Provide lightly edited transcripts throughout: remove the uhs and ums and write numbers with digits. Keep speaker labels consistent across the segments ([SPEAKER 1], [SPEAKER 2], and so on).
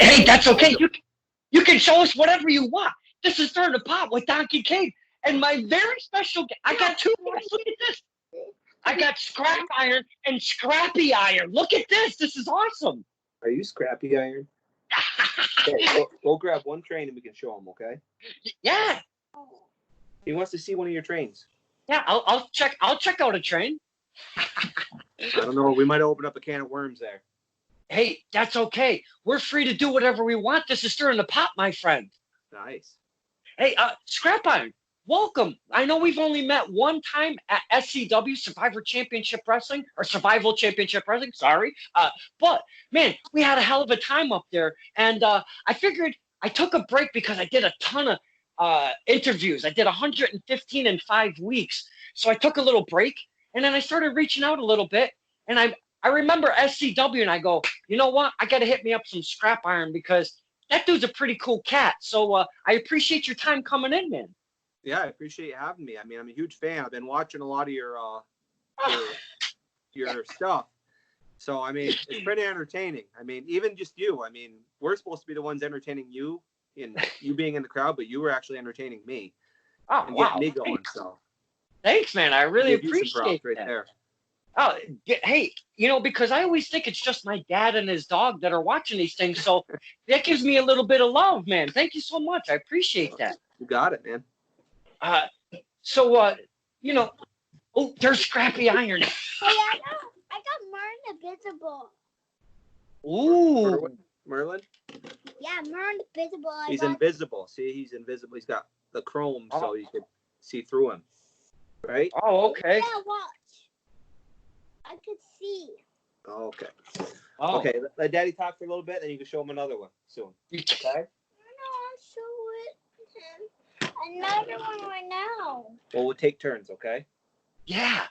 [SPEAKER 1] Hey, that's okay. You can show us whatever you want. This is Stir the Pot with Don Kincaid. And my very special I got two guests. Look at this. I got Scrap Iron and Scrappy Iron. Look at this. This is awesome.
[SPEAKER 2] Are you Scrappy Iron? Okay, go grab one train and we can show him, okay?
[SPEAKER 1] Yeah.
[SPEAKER 2] He wants to see one of your trains.
[SPEAKER 1] Yeah, I'll check out a train.
[SPEAKER 2] I don't know. We might open up a can of worms there.
[SPEAKER 1] Hey, that's okay. We're free to do whatever we want. This is Stir in the Pot, my friend.
[SPEAKER 2] Nice.
[SPEAKER 1] Hey, Scrap Iron, welcome. I know we've only met one time at SCW, Survivor Championship Wrestling, or Survival Championship Wrestling, sorry. But, man, we had a hell of a time up there. And I figured I took a break because I did a ton of interviews. I did 115 in 5 weeks. So I took a little break, and then I started reaching out a little bit. And I remember SCW, and I go, you know what? I got to hit me up some Scrap Iron because that dude's a pretty cool cat. So I appreciate your time coming in, man.
[SPEAKER 2] Yeah, I appreciate you having me. I mean, I'm a huge fan. I've been watching a lot of your stuff. So, I mean, it's pretty entertaining. I mean, even just you. I mean, we're supposed to be the ones entertaining you and you being in the crowd, but you were actually entertaining me.
[SPEAKER 1] Oh,
[SPEAKER 2] and
[SPEAKER 1] wow.
[SPEAKER 2] getting me going. So,
[SPEAKER 1] thanks, man. I really
[SPEAKER 2] give you some
[SPEAKER 1] appreciate
[SPEAKER 2] props
[SPEAKER 1] that.
[SPEAKER 2] there.
[SPEAKER 1] Oh, hey, because I always think it's just my dad and his dog that are watching these things. So that gives me a little bit of love, man. Thank you so much. I appreciate that.
[SPEAKER 2] You got it, man.
[SPEAKER 1] So, oh, there's Scrappy Iron.
[SPEAKER 3] Hey, I got Merlin Invisible.
[SPEAKER 1] Ooh.
[SPEAKER 2] Merlin?
[SPEAKER 3] Yeah, Merlin Invisible.
[SPEAKER 2] He's invisible. See, he's invisible. He's got the chrome so you could see through him. Right?
[SPEAKER 1] Oh, okay.
[SPEAKER 3] Yeah, watch. I could see.
[SPEAKER 2] Oh, okay.
[SPEAKER 1] Oh.
[SPEAKER 2] Okay, let Daddy talk for a little bit, then you can show him another one soon. Okay?
[SPEAKER 3] No, I'll show it another one right now.
[SPEAKER 2] Well, we'll take turns, okay?
[SPEAKER 1] Yeah.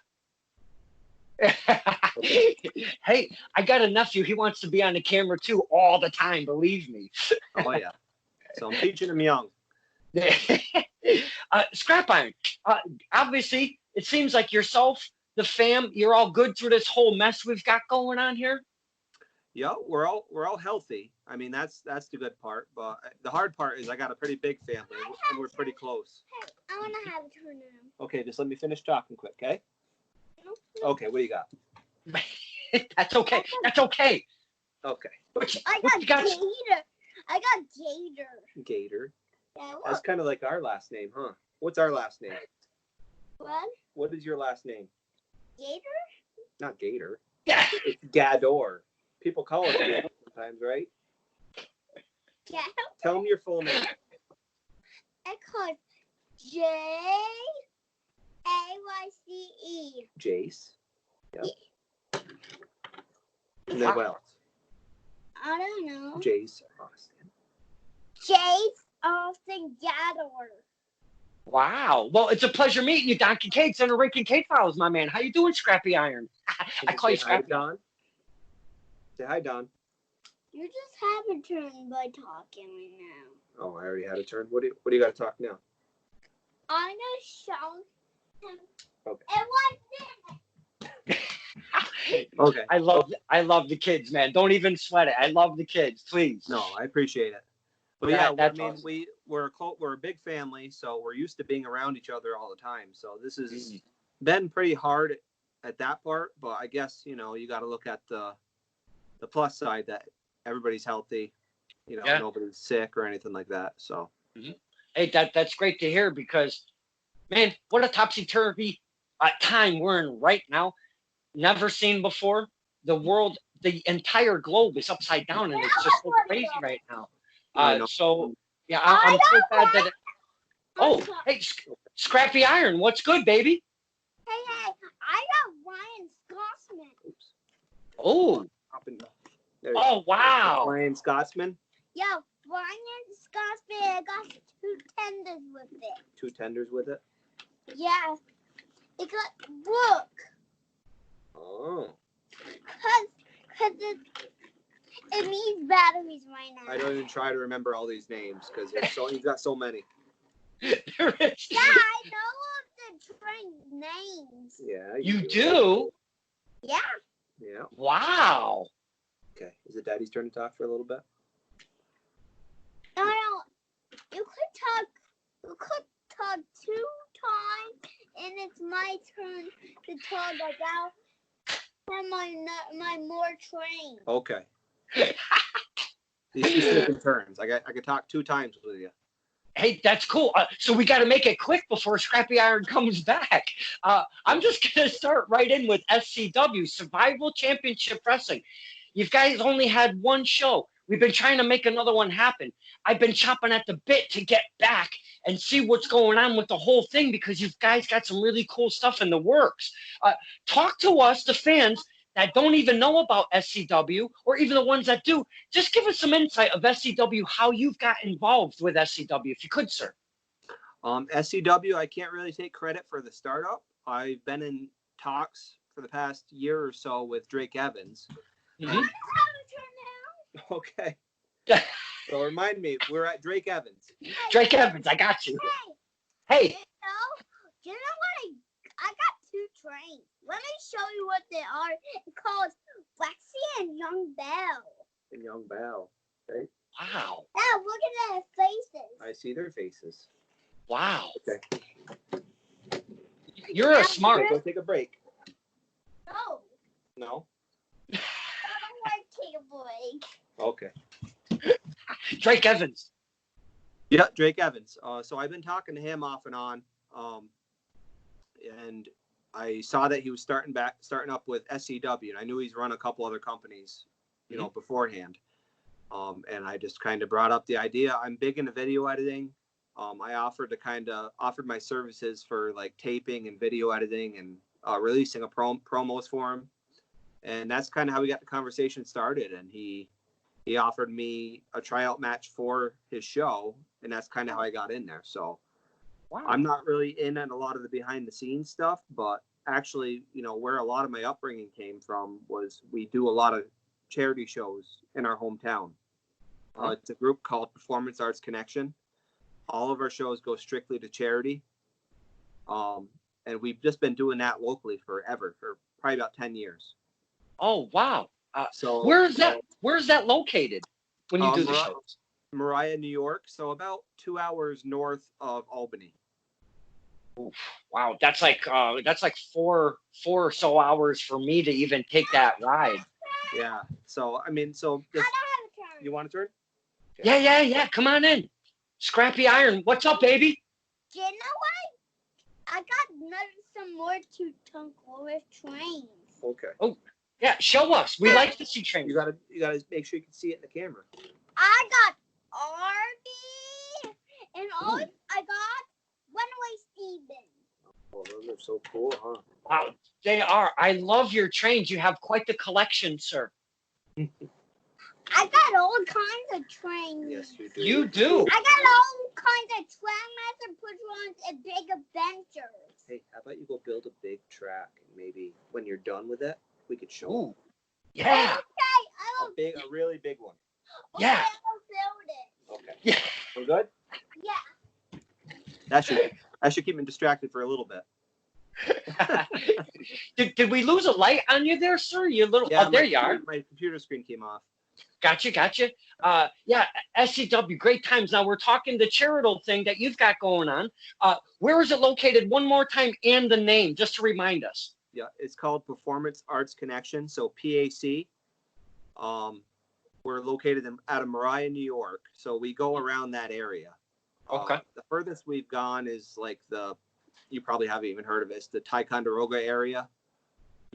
[SPEAKER 1] Hey, I got a nephew. He wants to be on the camera too all the time. Believe me.
[SPEAKER 2] Oh yeah. So I'm teaching him young.
[SPEAKER 1] Scrap Iron. Obviously, it seems like yourself, the fam, you're all good through this whole mess we've got going on here.
[SPEAKER 2] Yeah, we're all healthy. I mean, that's the good part. But the hard part is I got a pretty big family, and we're pretty close.
[SPEAKER 3] Hey, I want to have a turn now.
[SPEAKER 2] Okay, just let me finish talking quick, okay? Okay, what do you got?
[SPEAKER 1] That's okay. That's okay.
[SPEAKER 2] Okay.
[SPEAKER 3] I got Gator. I got Gator.
[SPEAKER 2] Gator.
[SPEAKER 3] Yeah, look.
[SPEAKER 2] That's kind of like our last name, huh? What's our last name?
[SPEAKER 3] What?
[SPEAKER 2] What is your last name?
[SPEAKER 3] Gator?
[SPEAKER 2] Not Gator.
[SPEAKER 1] Yeah.
[SPEAKER 2] It's Gador. People call it Gator sometimes, right?
[SPEAKER 3] Yeah.
[SPEAKER 2] Tell them your full name.
[SPEAKER 3] I called Jayce.
[SPEAKER 2] Jace. Yep. And then what else?
[SPEAKER 3] I don't know.
[SPEAKER 2] Jace Austin.
[SPEAKER 3] Jace Austin Gador.
[SPEAKER 1] Wow. Well, it's a pleasure meeting you, Don Kincaid, Senator Ray Kincaid Files, my man. How you doing, Scrappy Iron? I call you Scrappy.
[SPEAKER 2] Don. Say hi, Don.
[SPEAKER 3] You just have a turn by talking right now.
[SPEAKER 2] Oh, I already had a turn. What do you got to talk now?
[SPEAKER 3] I'm gonna show him.
[SPEAKER 2] Okay.
[SPEAKER 3] And
[SPEAKER 2] Okay.
[SPEAKER 1] I love the kids, man. Don't even sweat it. I love the kids, please.
[SPEAKER 2] No, I appreciate it. But
[SPEAKER 1] Yeah,
[SPEAKER 2] yeah,
[SPEAKER 1] that's
[SPEAKER 2] I mean,
[SPEAKER 1] awesome.
[SPEAKER 2] we're a big family, so we're used to being around each other all the time. So this has been pretty hard at that part, but I guess you got to look at the plus side that everybody's healthy, nobody's sick or anything like that. So
[SPEAKER 1] Hey, that's great to hear because, man, what a topsy-turvy time we're in right now. Never seen before. The world, the entire globe is upside down, and it's just so crazy right now. So, yeah, I'm so glad that it... Oh, hey, Scrappy Iron, what's good, baby?
[SPEAKER 3] hey, I got Ryan Scotsman.
[SPEAKER 1] Oh. Oh, wow.
[SPEAKER 2] Ryan Scotsman?
[SPEAKER 3] Yeah, Ryan Scotsman. I got 2 tenders with it.
[SPEAKER 2] 2 tenders with it?
[SPEAKER 3] Yeah. It got, look.
[SPEAKER 2] Oh.
[SPEAKER 3] Because it needs batteries right now.
[SPEAKER 2] I don't even try to remember all these names because you've got so many.
[SPEAKER 1] There is.
[SPEAKER 3] Yeah, I know of the train names.
[SPEAKER 2] Yeah.
[SPEAKER 1] You do?
[SPEAKER 3] Yeah.
[SPEAKER 2] Yeah.
[SPEAKER 1] Wow.
[SPEAKER 2] Okay. Is it Daddy's turn to talk for a little bit?
[SPEAKER 3] No, you could talk 2 times, and it's my turn to talk about my more train.
[SPEAKER 2] Okay. These taking turns. I could talk 2 times with you.
[SPEAKER 1] Hey, that's cool. So we got to make it quick before Scrappy Iron comes back. I'm just going to start right in with SCW, Survival Championship Wrestling. You guys only had one show. We've been trying to make another one happen. I've been chopping at the bit to get back and see what's going on with the whole thing because you guys got some really cool stuff in the works. Talk to us, the fans, that don't even know about SCW, or even the ones that do. Just give us some insight of SCW, how you've got involved with SCW, if you could, sir.
[SPEAKER 2] SCW, I can't really take credit for the startup. I've been in talks for the past year or so with Drake Evans.
[SPEAKER 1] Mm-hmm.
[SPEAKER 2] Okay. So remind me, we're at Drake Evans.
[SPEAKER 1] Drake Evans, I got you. Hey.
[SPEAKER 3] You know what? I got 2 trains. Let me show you what they are. It's called Lexi and Young Belle.
[SPEAKER 2] And Young Belle. Okay.
[SPEAKER 1] Wow.
[SPEAKER 3] Yeah, look at their faces.
[SPEAKER 2] I see their faces.
[SPEAKER 1] Wow.
[SPEAKER 2] Okay.
[SPEAKER 1] You're a smart.
[SPEAKER 2] Go take a break.
[SPEAKER 3] No.
[SPEAKER 2] No?
[SPEAKER 3] I don't want to take a break.
[SPEAKER 2] Okay.
[SPEAKER 1] Drake Evans.
[SPEAKER 2] Yeah, Drake Evans. So I've been talking to him off and on. And I saw that he was starting up with SCW, and I knew he's run a couple other companies, beforehand. And I just kind of brought up the idea. I'm big into video editing. I offered my services for like taping and video editing and releasing promos for him. And that's kind of how we got the conversation started. And he offered me a tryout match for his show, and that's kind of how I got in there. So wow. I'm not really in on a lot of the behind the scenes stuff, but actually, where a lot of my upbringing came from was we do a lot of charity shows in our hometown. It's a group called Performance Arts Connection. All of our shows go strictly to charity. And we've just been doing that locally forever, for probably about 10 years.
[SPEAKER 1] Oh, wow. Where's that located when you do the shows?
[SPEAKER 2] Mariah, New York. So about 2 hours north of Albany.
[SPEAKER 1] Oof, wow. That's like 4 or so hours for me to even take that ride.
[SPEAKER 2] Yeah. So, I don't have a turn. You want a turn?
[SPEAKER 1] Okay. Yeah. Come on in. Scrappy Iron. What's up, baby?
[SPEAKER 3] Do you know what? I got some more to talk with trains.
[SPEAKER 2] Okay.
[SPEAKER 1] Oh, yeah. Show us. We like to see trains.
[SPEAKER 2] You gotta make sure you can see it in the camera.
[SPEAKER 3] I got Arby, and I got Runaway Steven.
[SPEAKER 2] Oh, those are so cool, huh?
[SPEAKER 1] Wow, they are. I love your trains. You have quite the collection, sir.
[SPEAKER 3] I got all kinds of trains.
[SPEAKER 2] Yes, you do.
[SPEAKER 1] You do.
[SPEAKER 3] I got all kinds of train and push ones and big adventures.
[SPEAKER 2] Hey, how about you go build a big track, and maybe when you're done with it, we could show
[SPEAKER 1] Ooh. Yeah.
[SPEAKER 3] Okay,
[SPEAKER 2] a really big one.
[SPEAKER 3] Okay,
[SPEAKER 1] Yeah.
[SPEAKER 3] I will build it.
[SPEAKER 2] Okay.
[SPEAKER 1] Yeah.
[SPEAKER 2] We're good?
[SPEAKER 3] Yeah.
[SPEAKER 2] That should keep me distracted for a little bit.
[SPEAKER 1] Did we lose a light on you there, sir? There you are.
[SPEAKER 2] My computer screen came off.
[SPEAKER 1] Gotcha. Yeah, SCW, great times. Now we're talking the charitable thing that you've got going on. Where is it located? One more time, and the name, just to remind us.
[SPEAKER 2] Yeah, it's called Performance Arts Connection, so PAC. We're located out of Mariah, New York, so we go around that area.
[SPEAKER 1] Okay.
[SPEAKER 2] The furthest we've gone is like you probably haven't even heard of it. It's the Ticonderoga area.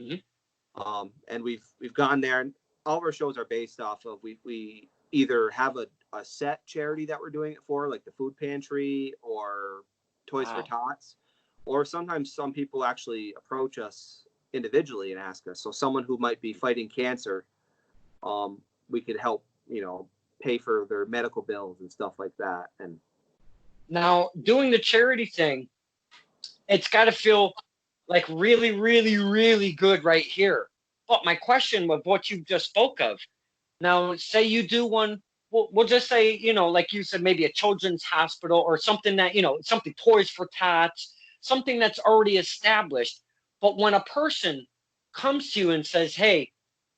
[SPEAKER 2] Mm-hmm. And we've gone there, and all of our shows are based off of we either have a set charity that we're doing it for, like the food pantry or Toys for Tots, or sometimes some people actually approach us individually and ask us. So someone who might be fighting cancer, we could help, pay for their medical bills and stuff like that. And
[SPEAKER 1] now doing the charity thing, it's got to feel like really, really, really good right here. But my question with what you just spoke of, now say you do one, we'll just say, like you said, maybe a children's hospital or something that, something Toys for Tots, something that's already established. But when a person comes to you and says, hey,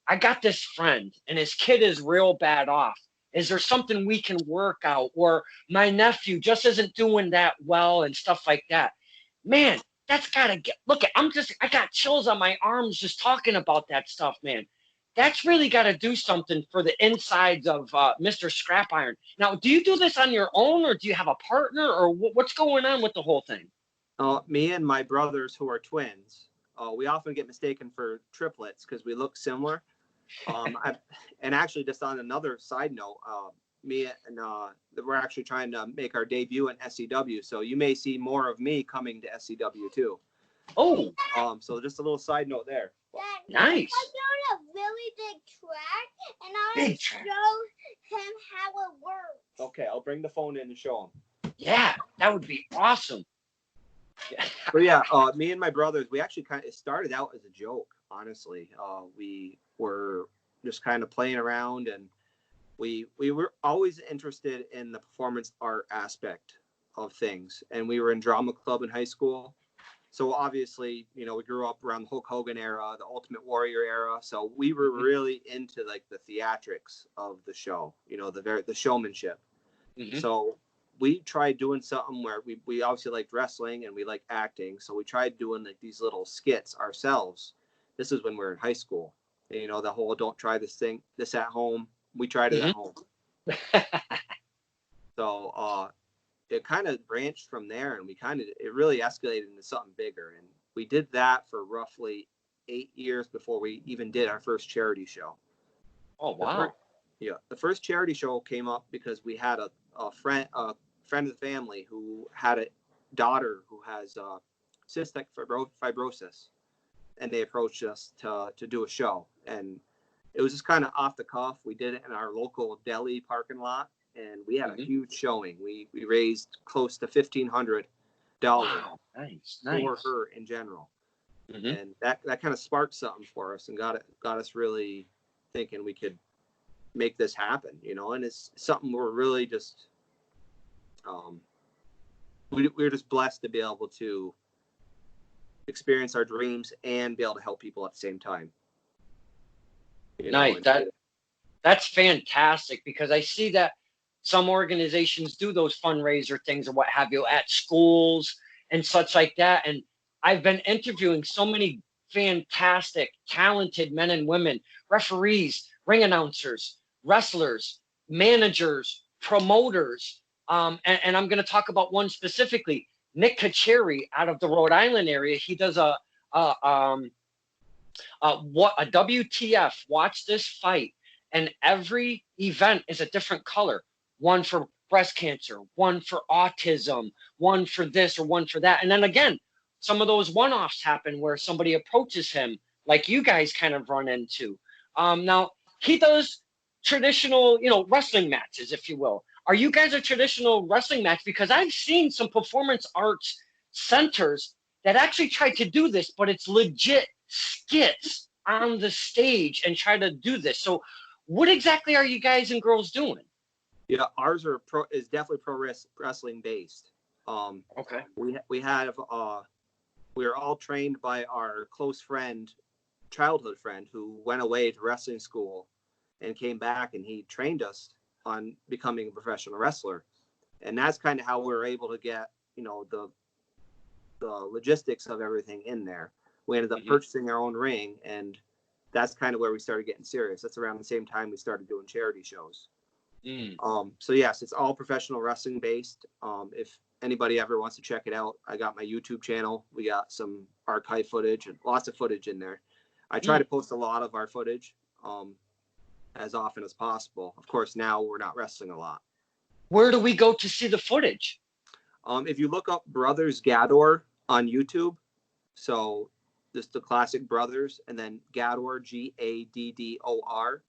[SPEAKER 1] I got this friend and his kid is real bad off, Is there something we can work out? Or my nephew just isn't doing that well and stuff like that. Man, that's got to get, look, I got chills on my arms just talking about that stuff, man. That's really got to do something for the insides of Mr. Scrap Iron. Now, do you do this on your own, or do you have a partner, or what's going on with the whole thing?
[SPEAKER 2] Me and my brothers, who are twins, we often get mistaken for triplets because we look similar. And actually, just on another side note, me and we're actually trying to make our debut in SCW, so you may see more of me coming to SCW too.
[SPEAKER 1] Oh,
[SPEAKER 2] so just a little side note there.
[SPEAKER 3] Dad,
[SPEAKER 1] nice.
[SPEAKER 3] I got a really big track, and I want to show him how it works.
[SPEAKER 2] Okay, I'll bring the phone in and show him.
[SPEAKER 1] Yeah, that would be awesome.
[SPEAKER 2] But yeah, me and my brothers, we actually it started out as a joke, honestly. We were just kind of playing around, and we were always interested in the performance art aspect of things. And we were in drama club in high school. So obviously, we grew up around the Hulk Hogan era, the Ultimate Warrior era. So we were really into like the theatrics of the show, the showmanship.
[SPEAKER 1] Mm-hmm.
[SPEAKER 2] So we tried doing something where we obviously liked wrestling and we liked acting. So we tried doing like these little skits ourselves. This is when we were in high school. And, the whole don't try this at home. We tried it at home. So it kind of branched from there, and it really escalated into something bigger. And we did that for roughly 8 years before we even did our first charity show.
[SPEAKER 1] Oh, wow.
[SPEAKER 2] The first charity show came up because we had a friend of the family who had a daughter who has cystic fibrosis, and they approached us to do a show. And it was just kind of off the cuff. We did it in our local deli parking lot, and we had a huge showing. We raised close to $1,500
[SPEAKER 1] Wow, nice.
[SPEAKER 2] for her in general. Mm-hmm. And that kind of sparked something for us and got us really thinking we could make this happen, and it's something we're really just we're just blessed to be able to experience our dreams and be able to help people at the same time.
[SPEAKER 1] Nice. That's fantastic, because I see that some organizations do those fundraiser things or what have you at schools and such like that. And I've been interviewing so many fantastic, talented men and women, referees, ring announcers, wrestlers, managers, promoters. And I'm going to talk about one specifically, Nick Kacheri out of the Rhode Island area. He does a WTF, watch this fight. And every event is a different color. One for breast cancer, one for autism, one for this or one for that. And then again, some of those one-offs happen where somebody approaches him, like you guys kind of run into. Now, he does traditional, wrestling matches, if you will. Are you guys a traditional wrestling match? Because I've seen some performance arts centers that actually try to do this, but it's legit skits on the stage and try to do this. So what exactly are you guys and girls doing?
[SPEAKER 2] Yeah, ours is definitely pro wrestling based.
[SPEAKER 1] Okay.
[SPEAKER 2] We were all trained by our close friend, childhood friend, who went away to wrestling school and came back, and he trained us on becoming a professional wrestler. And that's kind of how we were able to get, the logistics of everything in there. We ended up purchasing our own ring, and that's kind of where we started getting serious. That's around the same time we started doing charity shows. So yes, it's all professional wrestling based. If anybody ever wants to check it out, I got my YouTube channel. We got some archive footage and lots of footage in there. I try to post a lot of our footage as often as possible. Of course, now we're not wrestling a lot.
[SPEAKER 1] Where do we go to see the footage?
[SPEAKER 2] If you look up Brothers Gaddor on YouTube, so just the classic Brothers, and then Gaddor, Gaddor.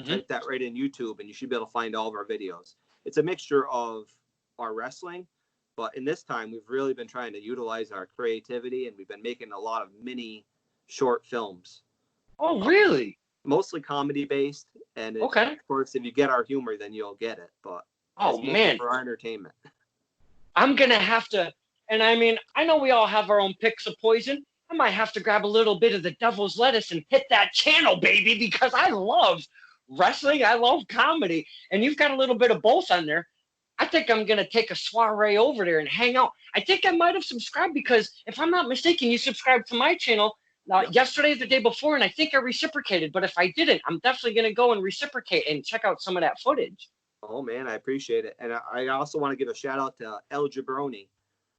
[SPEAKER 2] Type that right in YouTube, and you should be able to find all of our videos. It's a mixture of our wrestling, but in this time, we've really been trying to utilize our creativity, and we've been making a lot of mini short films.
[SPEAKER 1] Oh, really?
[SPEAKER 2] Mostly comedy based, and of course, if you get our humor, then you'll get it. But man, for our entertainment,
[SPEAKER 1] I'm gonna have to. And I mean, I know we all have our own picks of poison. I might have to grab a little bit of the devil's lettuce and hit that channel, baby, because I love wrestling. I love comedy. And you've got a little bit of both on there. I think I'm going to take a soiree over there and hang out. I think I might have subscribed because if I'm not mistaken, you subscribed to my channel yesterday, the day before, and I think I reciprocated. But if I didn't, I'm definitely going to go and reciprocate and check out some of that footage.
[SPEAKER 2] Oh, man, I appreciate it. And I also want to give a shout-out to El Jabroni.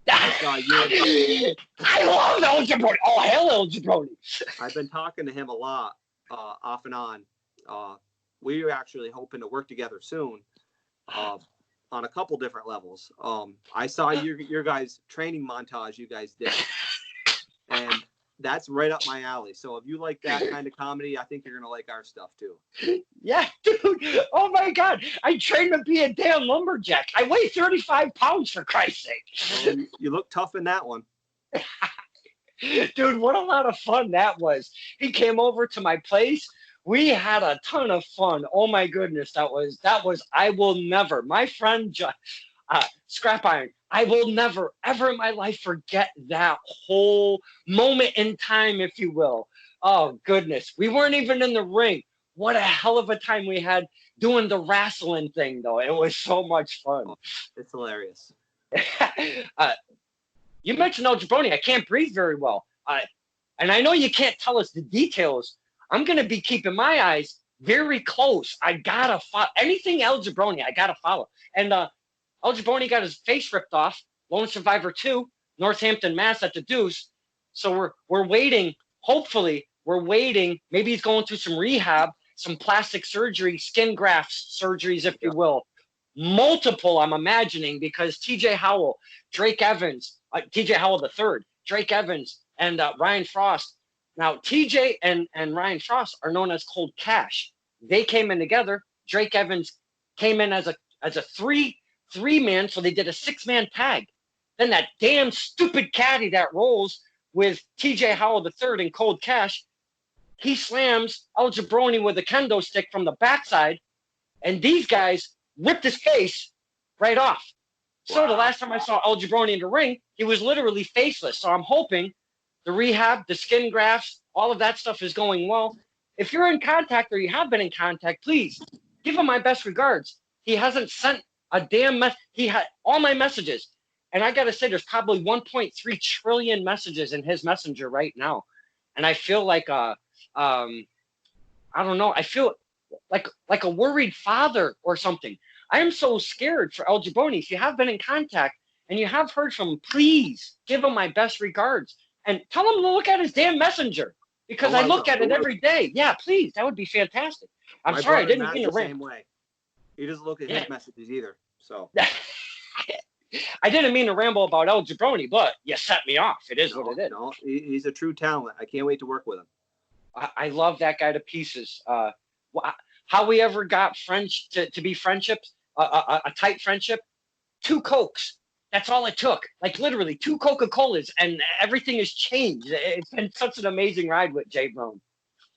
[SPEAKER 2] I saw you.
[SPEAKER 1] I love El Jabroni. Oh, hell, El Jabroni.
[SPEAKER 2] I've been talking to him a lot, off and on. We were actually hoping to work together soon, on a couple different levels. I saw your guys' training montage you guys did, and that's right up my alley. So if you like that kind of comedy, I think you're gonna like our stuff too.
[SPEAKER 1] Yeah, dude. Oh my God, I trained to be a damn lumberjack. I weigh 35 pounds for Christ's sake.
[SPEAKER 2] Well, you look tough in that one.
[SPEAKER 1] Dude, what a lot of fun that was. He came over to my place. We had a ton of fun. Oh my goodness, that was. I will never. My friend, Scrap Iron. I will never, ever in my life forget that whole moment in time, if you will. Oh goodness, we weren't even in the ring. What a hell of a time we had doing the wrestling thing, though. It was so much fun.
[SPEAKER 2] It's hilarious.
[SPEAKER 1] You mentioned El Jabroni. I can't breathe very well. And I know you can't tell us the details. I'm going to be keeping my eyes very close. I got to follow anything El Jabroni. I got to follow. And El Jabroni got his face ripped off. Lone Survivor 2, Northampton, Mass. At the Deuce. So we're waiting. Hopefully, we're waiting. Maybe he's going through some rehab, some plastic surgery, skin grafts surgeries, if you will. Multiple, I'm imagining, because TJ Howell, Drake Evans, TJ Howell the third, Drake Evans, and Ryan Frost. Now, TJ and Ryan Frost are known as Cold Cash. They came in together. Drake Evans came in as a three-man, so they did a 6-man tag. Then that damn stupid caddy that rolls with TJ Howell III and Cold Cash, he slams El Jabroni with a kendo stick from the backside, and these guys ripped his face right off. Wow. So the last time I saw El Jabroni in the ring, he was literally faceless. So I'm hoping the rehab, the skin grafts, all of that stuff is going well. If you're in contact or you have been in contact, please give him my best regards. He hasn't sent a damn mess. He had all my messages. And I got to say, there's probably 1.3 trillion messages in his messenger right now. And I feel like, I don't know. I feel like a worried father or something. I am so scared for El Jabroni. If you have been in contact and you have heard from him, please give him my best regards. And tell him to look at his damn messenger because I look at it every day. Yeah, please. That would be fantastic. I'm sorry. I didn't mean to rant.
[SPEAKER 2] Same way. He doesn't look at his messages either. So
[SPEAKER 1] I didn't mean to ramble about El Jabroni, but you set me off. It is what it is.
[SPEAKER 2] No, he's a true talent. I can't wait to work with him.
[SPEAKER 1] I love that guy to pieces. How we ever got friends to be friendships, a tight friendship, 2 Cokes. That's all it took. Like literally 2 Coca-Colas and everything has changed. It's been such an amazing ride with Jay Brown.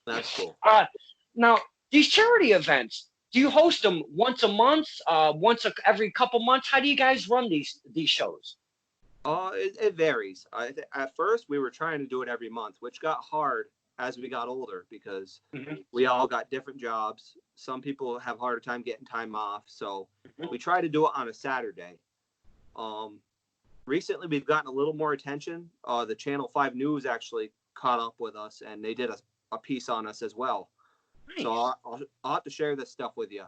[SPEAKER 2] That's cool.
[SPEAKER 1] Now, these charity events, do you host them once a month, every couple months? How do you guys run these shows?
[SPEAKER 2] It varies. At first, we were trying to do it every month, which got hard as we got older because we all got different jobs. Some people have harder time getting time off. So we try to do it on a Saturday. Recently, we've gotten a little more attention. The Channel 5 News actually caught up with us, and they did a piece on us as well. Nice. So I'll have to share this stuff with you.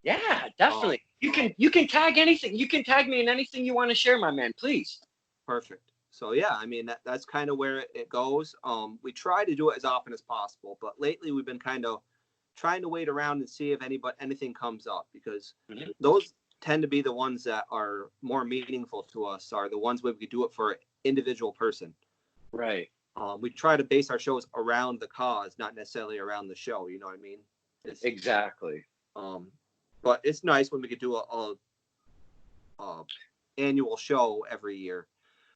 [SPEAKER 1] Yeah, definitely. You can tag anything. You can tag me in anything you want to share, my man. Please.
[SPEAKER 2] Perfect. So yeah, I mean that's kind of where it goes. We try to do it as often as possible, but lately we've been kind of trying to wait around and see if anything comes up because those tend to be the ones that are more meaningful to us. Are the ones where we do it for an individual person.
[SPEAKER 1] Right.
[SPEAKER 2] We try to base our shows around the cause, not necessarily around the show. You know what I mean?
[SPEAKER 1] Exactly.
[SPEAKER 2] But it's nice when we could do a annual show every year.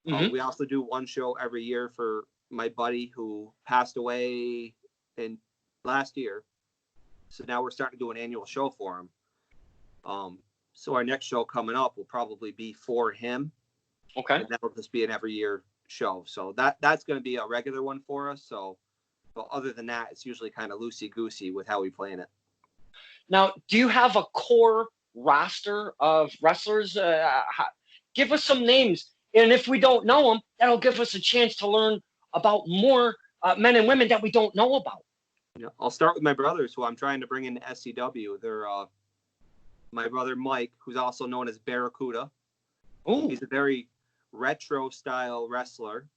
[SPEAKER 2] We also do one show every year for my buddy who passed away in last year. So now we're starting to do an annual show for him. So our next show coming up will probably be for him.
[SPEAKER 1] Okay.
[SPEAKER 2] And that'll just be an every year show. So that's going to be a regular one for us. So, but other than that, it's usually kind of loosey goosey with how we plan it.
[SPEAKER 1] Now, do you have a core roster of wrestlers? Give us some names, and if we don't know them, that'll give us a chance to learn about more men and women that we don't know about.
[SPEAKER 2] Yeah, I'll start with my brothers, who I'm trying to bring into SCW. They're my brother Mike, who's also known as Barracuda.
[SPEAKER 1] Ooh.
[SPEAKER 2] He's a very retro style wrestler.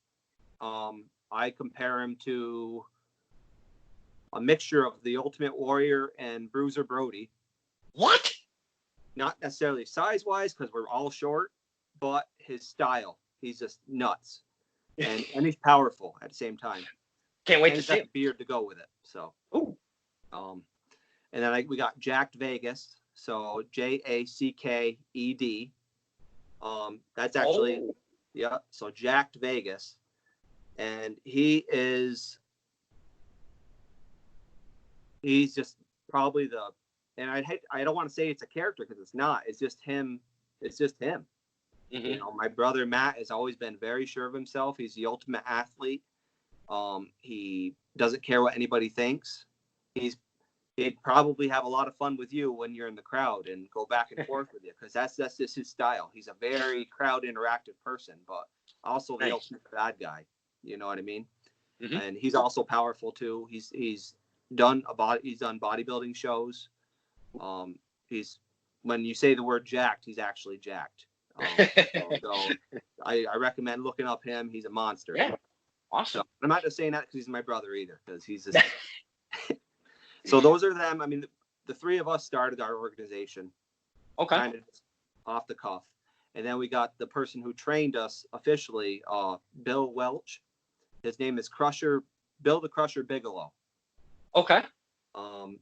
[SPEAKER 2] I compare him to a mixture of the Ultimate Warrior and Bruiser Brody.
[SPEAKER 1] What?
[SPEAKER 2] Not necessarily size-wise, because we're all short, but his style. He's just nuts. And he's powerful at the same time.
[SPEAKER 1] Can't wait
[SPEAKER 2] and
[SPEAKER 1] to
[SPEAKER 2] he's
[SPEAKER 1] see
[SPEAKER 2] got
[SPEAKER 1] him.
[SPEAKER 2] a beard to go with it. So,
[SPEAKER 1] Ooh.
[SPEAKER 2] And then we got Jacked Vegas. So Jacked. That's actually, yeah. So Jacked Vegas, and he's just probably and I don't want to say it's a character, because it's not. It's just him. It's just him.
[SPEAKER 1] Mm-hmm.
[SPEAKER 2] You know, my brother Matt has always been very sure of himself. He's the ultimate athlete. He doesn't care what anybody thinks. He'd probably have a lot of fun with you when you're in the crowd and go back and forth with you, because that's just his style. He's a very crowd interactive person, but also the ultimate bad guy. You know what I mean? Mm-hmm. And he's also powerful too. He's done bodybuilding shows. When you say the word jacked, he's actually jacked. So I recommend looking up him. He's a monster.
[SPEAKER 1] Yeah. Awesome.
[SPEAKER 2] So, I'm not just saying that because he's my brother either, because he's just. So those are them. I mean, the three of us started our organization.
[SPEAKER 1] Okay.
[SPEAKER 2] Kind of off the cuff. And then we got the person who trained us officially, Bill Welch. His name is Bill the Crusher Bigelow.
[SPEAKER 1] Okay.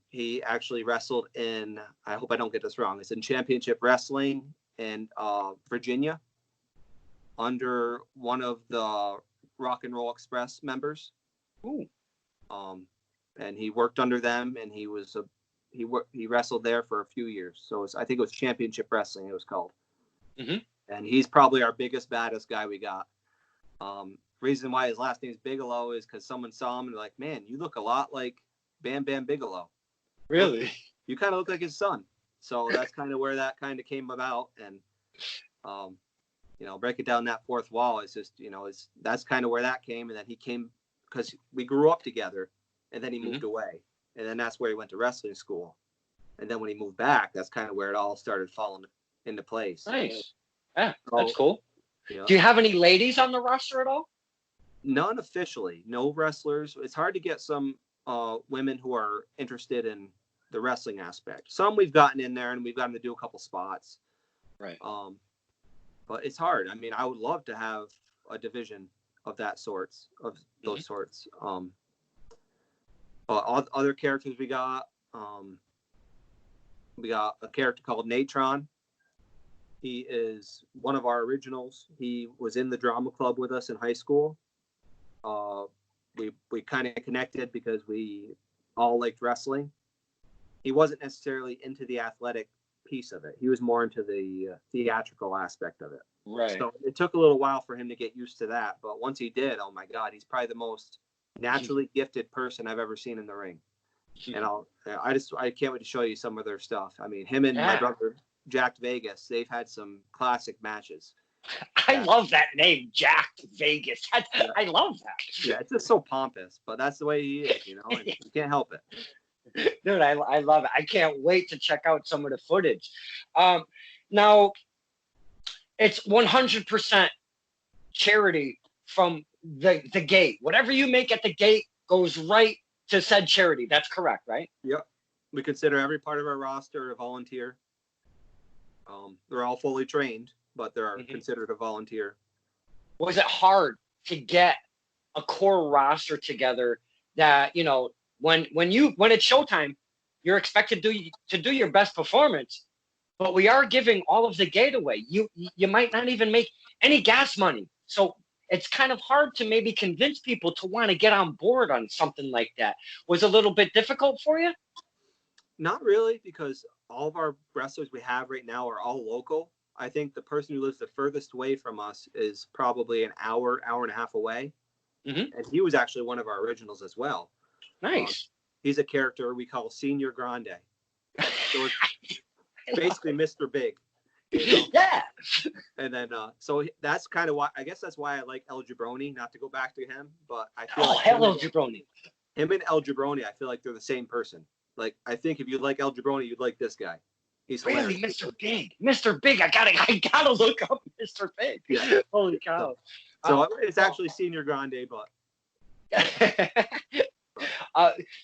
[SPEAKER 2] He actually wrestled in, I hope I don't get this wrong, it's in Championship Wrestling in Virginia under one of the Rock and Roll Express members.
[SPEAKER 1] Ooh.
[SPEAKER 2] And he worked under them, and he wrestled there for a few years. So I think it was Championship Wrestling it was called.
[SPEAKER 1] Mm-hmm.
[SPEAKER 2] And he's probably our biggest, baddest guy we got. Reason why his last name is Bigelow is because someone saw him and they're like, man, you look a lot like Bam Bam Bigelow.
[SPEAKER 1] Really?
[SPEAKER 2] You kind of look like his son. So that's kind of where that kind of came about. And, breaking down that fourth wall is just, that's kind of where that came. And then he came because we grew up together, and then he moved away. And then that's where he went to wrestling school. And then when he moved back, that's kind of where it all started falling into place.
[SPEAKER 1] Nice. Yeah, that's cool.
[SPEAKER 2] Yeah.
[SPEAKER 1] Do you have any ladies on the roster at all?
[SPEAKER 2] None officially. No wrestlers. It's hard to get some women who are interested in the wrestling aspect. Some we've gotten in there, and we've gotten to do a couple spots.
[SPEAKER 1] Right.
[SPEAKER 2] But it's hard. I mean, I would love to have a division of those sorts. Other characters we got a character called Natron. He is one of our originals. He was in the drama club with us in high school. We kind of connected because we all liked wrestling. He wasn't necessarily into the athletic piece of it. He was more into the theatrical aspect of it.
[SPEAKER 1] Right.
[SPEAKER 2] So it took a little while for him to get used to that. But once he did, oh my God, he's probably the most naturally gifted person I've ever seen in the ring. And I can't wait to show you some of their stuff. I mean, him and my brother Jacked Vegas, they've had some classic matches.
[SPEAKER 1] I love that name, Jacked Vegas. I love that.
[SPEAKER 2] Yeah, it's just so pompous, but that's the way he is, and you can't help it.
[SPEAKER 1] Dude, I love it. I can't wait to check out some of the footage. Now, it's 100% charity from the gate. Whatever you make at the gate goes right to said charity. That's correct, right?
[SPEAKER 2] Yep. We consider every part of our roster a volunteer. They're all fully trained, but they're considered a volunteer.
[SPEAKER 1] Was it hard to get a core roster together that, when it's showtime, you're expected to do your best performance, but we are giving all of the gate away. You might not even make any gas money. So it's kind of hard to maybe convince people to want to get on board on something like that. Was it a little bit difficult for you?
[SPEAKER 2] Not really, because all of our wrestlers we have right now are all local. I think the person who lives the furthest away from us is probably an hour and a half away. And he was actually one of our originals as well.
[SPEAKER 1] Nice.
[SPEAKER 2] He's a character we call Senior Grande. So it's basically Mr. Big. You know?
[SPEAKER 1] Yeah.
[SPEAKER 2] And then, so that's kind of why, I guess that's why I like El Jabroni, not to go back to him, but I feel like
[SPEAKER 1] hello, Jabroni.
[SPEAKER 2] him and El Jabroni, I feel like they're the same person. Like, I think if you like El Jabroni, you'd like this guy. He's
[SPEAKER 1] Really,
[SPEAKER 2] hilarious.
[SPEAKER 1] Mr. Big. Mr. Big. I gotta look up Mr. Big.
[SPEAKER 2] Yeah.
[SPEAKER 1] Holy cow.
[SPEAKER 2] So it's actually Senior Grande, but.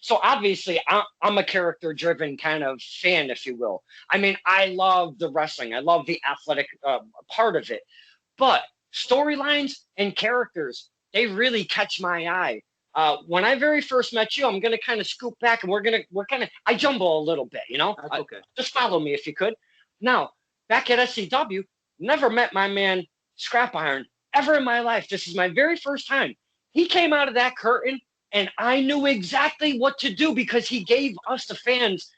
[SPEAKER 1] So obviously I'm a character-driven kind of fan, if you will. I mean, I love the wrestling. I love the athletic part of it. But storylines and characters, they really catch my eye. When I very first met you, I'm going to kind of scoop back, and I jumble a little bit, you know?
[SPEAKER 2] That's okay.
[SPEAKER 1] Just follow me if you could. Now, back at SCW, never met my man Scrap Iron ever in my life. This is my very first time. He came out of that curtain, and I knew exactly what to do because he gave us, the fans,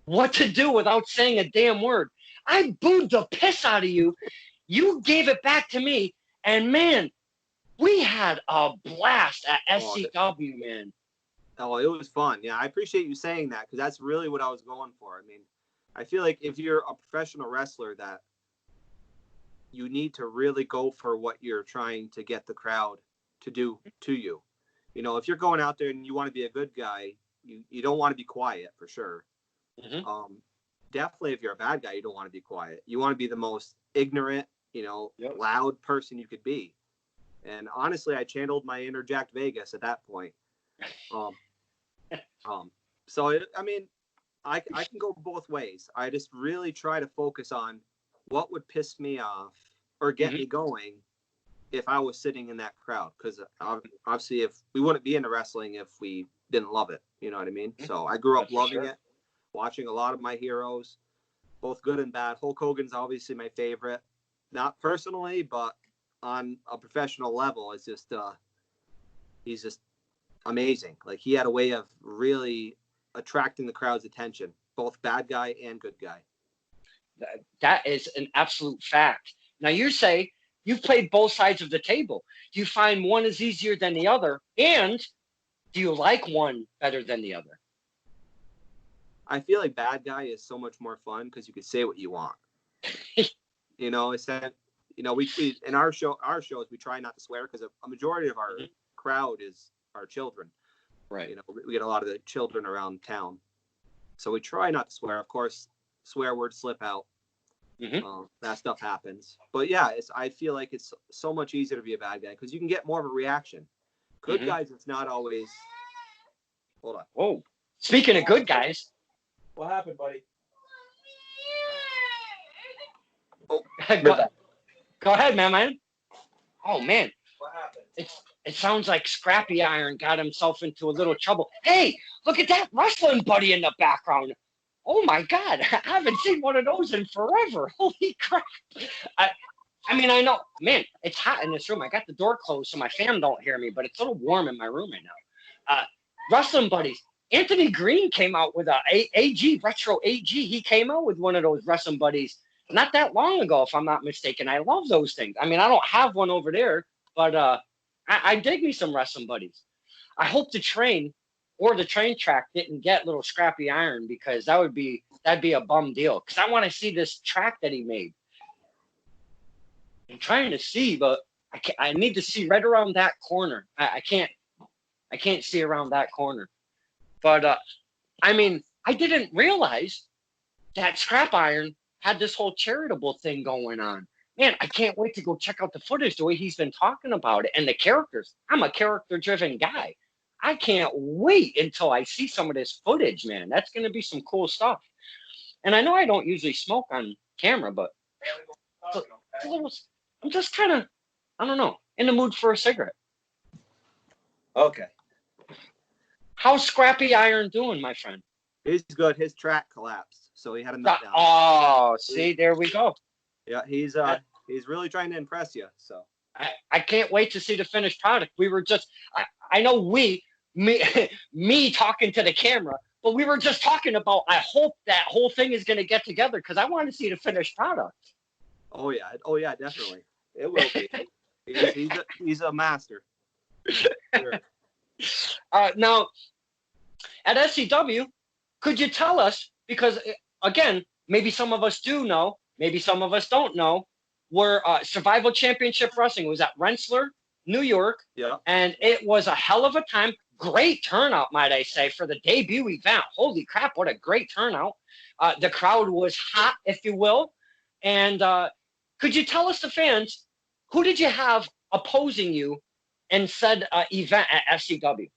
[SPEAKER 1] what to do without saying a damn word. I booed the piss out of you. You gave it back to me, and man, we had a blast at SCW, man.
[SPEAKER 2] Oh, it was fun. Yeah, I appreciate you saying that because that's really what I was going for. I mean, I feel like if you're a professional wrestler, that you need to really go for what you're trying to get the crowd to do to you. You know, if you're going out there and you want to be a good guy, you don't want to be quiet for sure.
[SPEAKER 1] Mm-hmm.
[SPEAKER 2] Definitely, if you're a bad guy, you don't want to be quiet. You want to be the most ignorant, loud person you could be. And honestly, I channeled my inner Jack Vegas at that point. So I can go both ways. I just really try to focus on what would piss me off or get me going if I was sitting in that crowd. Because obviously, if we wouldn't be into wrestling if we didn't love it. You know what I mean? So I grew up loving it, watching a lot of my heroes, both good and bad. Hulk Hogan's obviously my favorite, not personally, but on a professional level. It's just he's just amazing. Like, he had a way of really attracting the crowd's attention, both bad guy and good guy.
[SPEAKER 1] That is an absolute fact. Now, you say you've played both sides of the table. Do you find one is easier than the other? And do you like one better than the other?
[SPEAKER 2] I feel like bad guy is so much more fun because you can say what you want. It's that, we in our shows, we try not to swear because a majority of our crowd is our children.
[SPEAKER 1] Right.
[SPEAKER 2] We get a lot of the children around town. So we try not to swear. Of course, swear words slip out. That stuff happens. But yeah, I feel like it's so much easier to be a bad guy because you can get more of a reaction. Good guys, it's not always. Hold on.
[SPEAKER 1] Oh, speaking of good guys.
[SPEAKER 2] What happened, buddy?
[SPEAKER 1] Oh, go ahead, man. Oh, man.
[SPEAKER 2] What happened?
[SPEAKER 1] It sounds like Scrappy Iron got himself into a little trouble. Hey, look at that wrestling buddy in the background. Oh, my God. I haven't seen one of those in forever. Holy crap. I know. Man, it's hot in this room. I got the door closed so my fan don't hear me, but it's a little warm in my room right now. Wrestling buddies. Anthony Green came out with a AG, Retro AG. He came out with one of those wrestling buddies not that long ago, if I'm not mistaken. I love those things. I mean, I don't have one over there, but I dig me some wrestling buddies. I hope the train track didn't get little Scrappy Iron because that'd be a bum deal. Because I want to see this track that he made. I'm trying to see, but I need to see right around that corner. I can't see around that corner. But I didn't realize that Scrap Iron had this whole charitable thing going on. Man, I can't wait to go check out the footage, the way he's been talking about it, and the characters. I'm a character-driven guy. I can't wait until I see some of this footage, man. That's going to be some cool stuff. And I know I don't usually smoke on camera, but I'm just kind of, I don't know, in the mood for a cigarette.
[SPEAKER 2] Okay.
[SPEAKER 1] How's Scrappy Iron doing, my friend?
[SPEAKER 2] He's good. His track collapsed, so he had a meltdown.
[SPEAKER 1] Oh, see, there we go.
[SPEAKER 2] Yeah, he's really trying to impress you. So
[SPEAKER 1] I can't wait to see the finished product. We were just, I know me talking to the camera, but we were just talking about, I hope that whole thing is going to get together because I want to see the finished product.
[SPEAKER 2] Oh yeah, definitely. It will be. He's a master. Sure.
[SPEAKER 1] Now, at SCW, could you tell us because, again, maybe some of us do know, maybe some of us don't know, where Survival Championship Wrestling was at Rensselaer, New York,
[SPEAKER 2] Yeah.
[SPEAKER 1] and it was a hell of a time. Great turnout, might I say, for the debut event. Holy crap, what a great turnout. The crowd was hot, if you will. And could you tell us, the fans, who did you have opposing you in said event at SCW?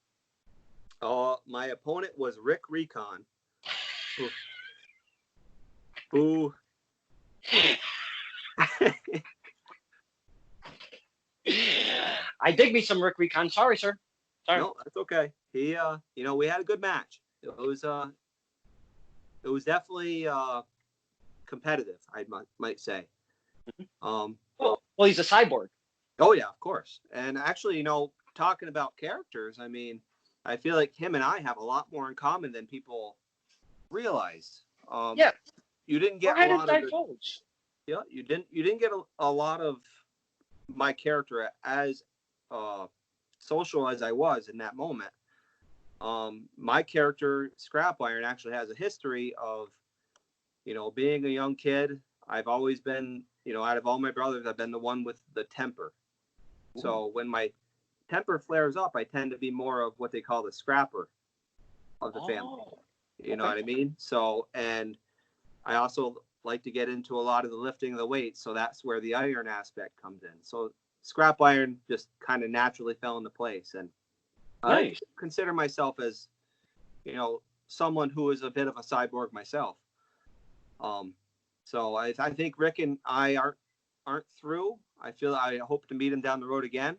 [SPEAKER 2] My opponent was Rick Recon, who
[SPEAKER 1] I dig me some Rick Recon. Sorry, sir. Sorry.
[SPEAKER 2] No, that's okay. He, we had a good match. It was definitely competitive, I might say.
[SPEAKER 1] Well, he's a cyborg.
[SPEAKER 2] Oh yeah, of course. And actually, talking about characters, I mean, I feel like him and I have a lot more in common than people realize.
[SPEAKER 1] Yeah.
[SPEAKER 2] You didn't get
[SPEAKER 1] Go ahead
[SPEAKER 2] a
[SPEAKER 1] and
[SPEAKER 2] lot of
[SPEAKER 1] divulge.
[SPEAKER 2] yeah, you didn't get a lot of my character as social as I was in that moment. My character, Scrap Iron, actually has a history of, being a young kid. I've always been, out of all my brothers, I've been the one with the temper. Ooh. So when my temper flares up, I tend to be more of what they call the scrapper of the family. You know what I mean? So, and I also like to get into a lot of the lifting of the weights. So that's where the iron aspect comes in. So Scrap Iron just kind of naturally fell into place. And
[SPEAKER 1] nice.
[SPEAKER 2] I consider myself as, someone who is a bit of a cyborg myself. So I think Rick and I aren't through. I hope to meet him down the road again.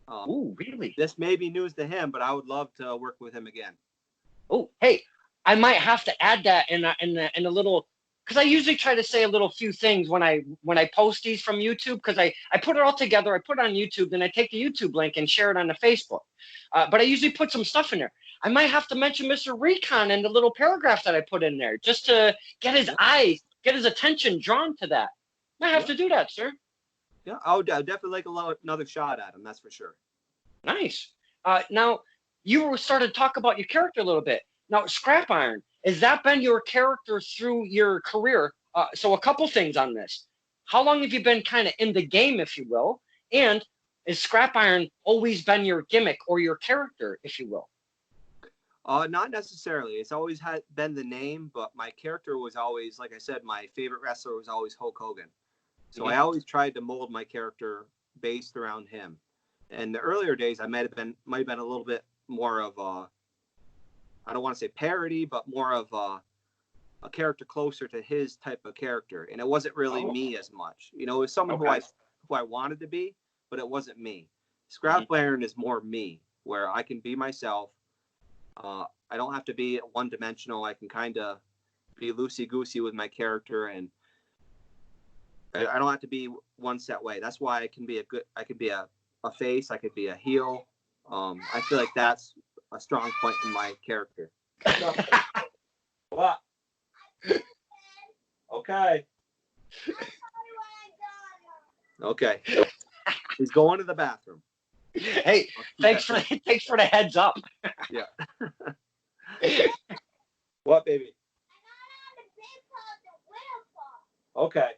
[SPEAKER 1] Oh, really?
[SPEAKER 2] This may be news to him, but I would love to work with him again.
[SPEAKER 1] Oh, hey, I might have to add that in a little, because I usually try to say a little few things when I post these from YouTube, because I put it all together, I put it on YouTube, then I take the YouTube link and share it on the Facebook. But I usually put some stuff in there. I might have to mention Mr. Recon in the little paragraph that I put in there, just to get his eyes, get his attention drawn to that. I have to do that, sir.
[SPEAKER 2] Yeah, I would definitely like another shot at him, that's for sure.
[SPEAKER 1] Nice. Now, you started to talk about your character a little bit. Now, Scrap Iron, has that been your character through your career? So a couple things on this. How long have you been kind of in the game, if you will? And has Scrap Iron always been your gimmick or your character, if you will?
[SPEAKER 2] Not necessarily. It's always been the name, but my character was always, like I said, my favorite wrestler was always Hulk Hogan. So I always tried to mold my character based around him. In the earlier days, I might have been a little bit more of I don't want to say parody, but more of a character closer to his type of character. And it wasn't really me as much. It was someone who I wanted to be, but it wasn't me. Scrap Iron is more me, where I can be myself. I don't have to be one-dimensional. I can kind of be loosey-goosey with my character, and I don't have to be one set way. That's why I could be a face. I could be a heel. I feel like that's a strong point in my character. What? Okay. Okay. He's going to the bathroom.
[SPEAKER 1] Hey, thanks for the heads up.
[SPEAKER 2] Yeah. What, baby? Okay.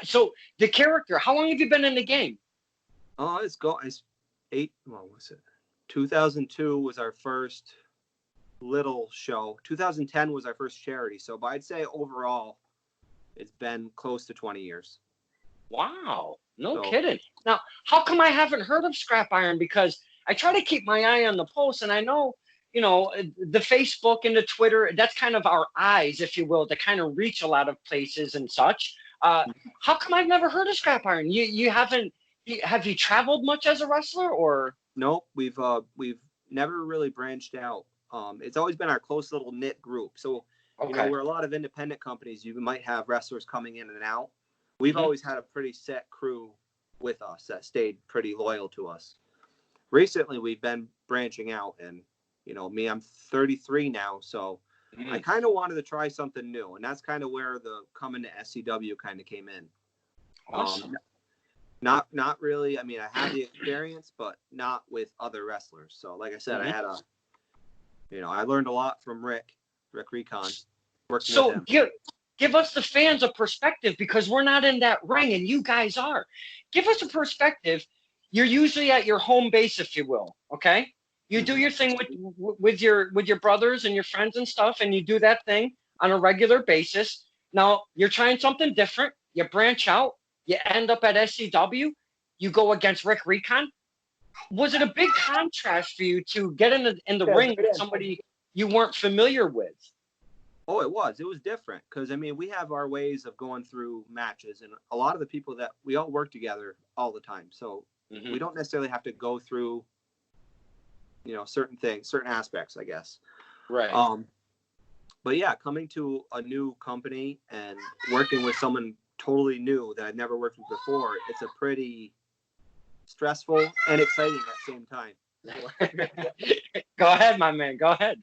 [SPEAKER 1] So the character, how long have you been in the game?
[SPEAKER 2] Oh, it's 2002 was our first little show. 2010 was our first charity. So, but I'd say overall, it's been close to 20 years.
[SPEAKER 1] Wow. No kidding. Now, how come I haven't heard of Scrap Iron? Because I try to keep my eye on the posts, and I know, the Facebook and the Twitter, that's kind of our eyes, if you will, to kind of reach a lot of places and such. How come I've never heard of Scrap Iron? You haven't, have you traveled much as a wrestler, or?
[SPEAKER 2] Nope, we've never really branched out. It's always been our close little knit group. So, we're a lot of independent companies. You might have wrestlers coming in and out. We've always had a pretty set crew with us that stayed pretty loyal to us. Recently, we've been branching out, and me, I'm 33 now, so I kind of wanted to try something new, and that's kind of where the coming to SCW kind of came in.
[SPEAKER 1] Awesome.
[SPEAKER 2] Not really. I mean, I had the experience, but not with other wrestlers. So, like I said, I had You know, I learned a lot from Rick Recon, working with
[SPEAKER 1] So
[SPEAKER 2] him.
[SPEAKER 1] give us the fans a perspective, because we're not in that ring and you guys are. Give us a perspective. You're usually at your home base, if you will. Okay. You do your thing with your brothers and your friends and stuff, and you do that thing on a regular basis. Now you're trying something different. You branch out. You end up at SCW. You go against Rick Recon. Was it a big contrast for you to get in the ring with somebody you weren't familiar with?
[SPEAKER 2] Oh, it was different, because I mean, we have our ways of going through matches, and a lot of the people that we all work together all the time, so we don't necessarily have to go through, you know, certain things, certain aspects, I guess.
[SPEAKER 1] Right.
[SPEAKER 2] But yeah, coming to a new company and working with someone totally new that I've never worked with before, it's a pretty stressful and exciting at the same time.
[SPEAKER 1] Go ahead, my man. Go ahead.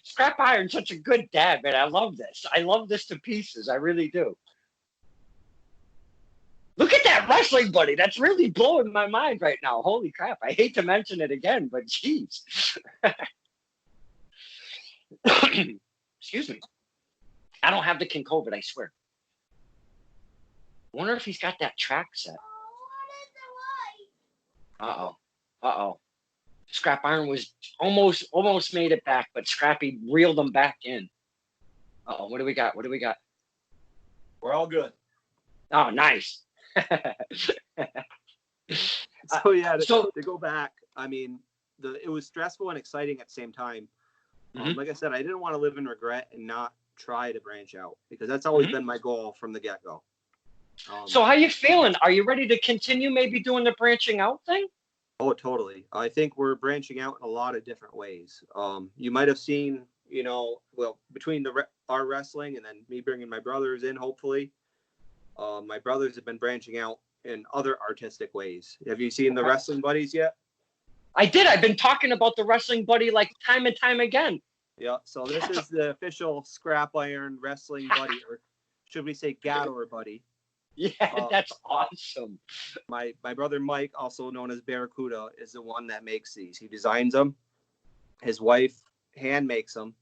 [SPEAKER 1] Scrap Iron's such a good dad, man. I love this. I love this to pieces. I really do. Look at that wrestling buddy. That's really blowing my mind right now. Holy crap. I hate to mention it again, but jeez. Excuse me. I don't have the Kincaid, I swear. I wonder if he's got that track set. Uh-oh. Uh-oh. Scrap Iron was almost made it back, but Scrappy reeled him back in. Uh-oh, what do we got? What do we got?
[SPEAKER 2] We're all good.
[SPEAKER 1] Oh, nice.
[SPEAKER 2] So yeah, to go back, I mean, it was stressful and exciting at the same time. Like I said, I didn't want to live in regret and not try to branch out, because that's always been my goal from the get-go.
[SPEAKER 1] So how you feeling? Are you ready to continue maybe doing the branching out thing?
[SPEAKER 2] Oh, totally. I think we're branching out in a lot of different ways. You might have seen, you know, well, between our wrestling and then me bringing my brothers in, hopefully, my brothers have been branching out in other artistic ways. Have you seen the Wrestling Buddies yet?
[SPEAKER 1] I did. I've been talking about the Wrestling Buddy like time and time again.
[SPEAKER 2] Yeah. So this is the official Scrap Iron Wrestling Buddy, or should we say Gador Buddy?
[SPEAKER 1] Yeah, that's awesome.
[SPEAKER 2] My brother Mike, also known as Barracuda, is the one that makes these. He designs them. His wife hand makes them,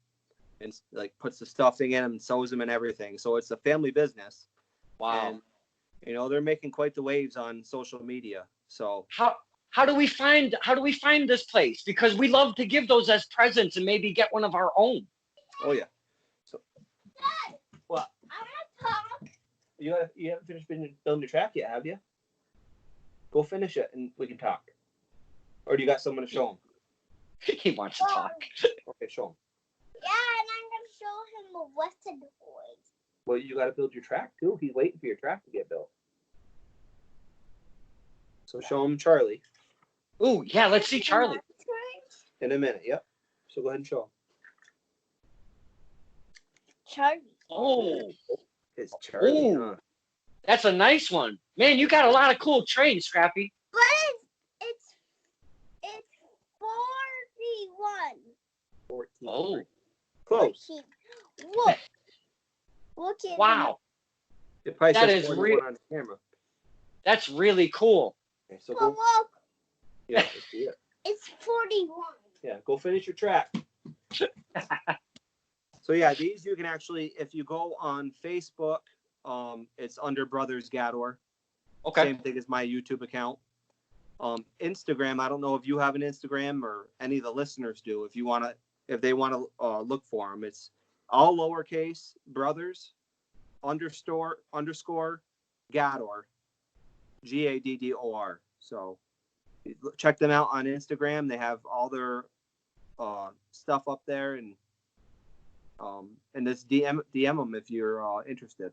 [SPEAKER 2] and like puts the stuffing in them and sews them and everything. So it's a family business.
[SPEAKER 1] Wow.
[SPEAKER 2] And, you know, they're making quite the waves on social media. So
[SPEAKER 1] how do we find this place? Because we love to give those as presents and maybe get one of our own.
[SPEAKER 2] Oh yeah. So
[SPEAKER 3] Dad,
[SPEAKER 2] what?
[SPEAKER 3] I want to talk.
[SPEAKER 2] You haven't finished building your track yet, have you? Go finish it and we can talk. Or do you got someone to show him?
[SPEAKER 1] He wants to talk.
[SPEAKER 2] Okay, show him.
[SPEAKER 3] Yeah, and I'm going to show him the rest of the boys.
[SPEAKER 2] Well, you got to build your track too. He's waiting for your track to get built. So show him Charlie.
[SPEAKER 1] Ooh, yeah, let's see Charlie.
[SPEAKER 2] In a minute, yep. So go ahead and show him.
[SPEAKER 3] Charlie.
[SPEAKER 1] Oh,
[SPEAKER 2] It's Charlie.
[SPEAKER 1] Ooh.
[SPEAKER 2] Huh?
[SPEAKER 1] That's a nice one. Man, you got a lot of cool trains, Scrappy.
[SPEAKER 3] But it's 41.
[SPEAKER 2] 14.
[SPEAKER 1] Oh,
[SPEAKER 2] Close.
[SPEAKER 3] 14. Look. Look at
[SPEAKER 1] wow.
[SPEAKER 2] It probably
[SPEAKER 1] That
[SPEAKER 2] says
[SPEAKER 1] is
[SPEAKER 2] 41 on the camera.
[SPEAKER 1] That's really cool.
[SPEAKER 2] Okay, so
[SPEAKER 3] But
[SPEAKER 2] go.
[SPEAKER 3] look,
[SPEAKER 2] Yeah, let's see it.
[SPEAKER 3] it's 41.
[SPEAKER 2] Yeah, go finish your track. So yeah, these you can actually, if you go on Facebook, it's under Brothers Gador.
[SPEAKER 1] Okay.
[SPEAKER 2] Same thing as my YouTube account. Instagram, I don't know if you have an Instagram or any of the listeners do. If they want to look for them, it's all lowercase brothers underscore Gador, Gaddor. So check them out on Instagram. They have all their stuff up there, and just DM them if you're interested.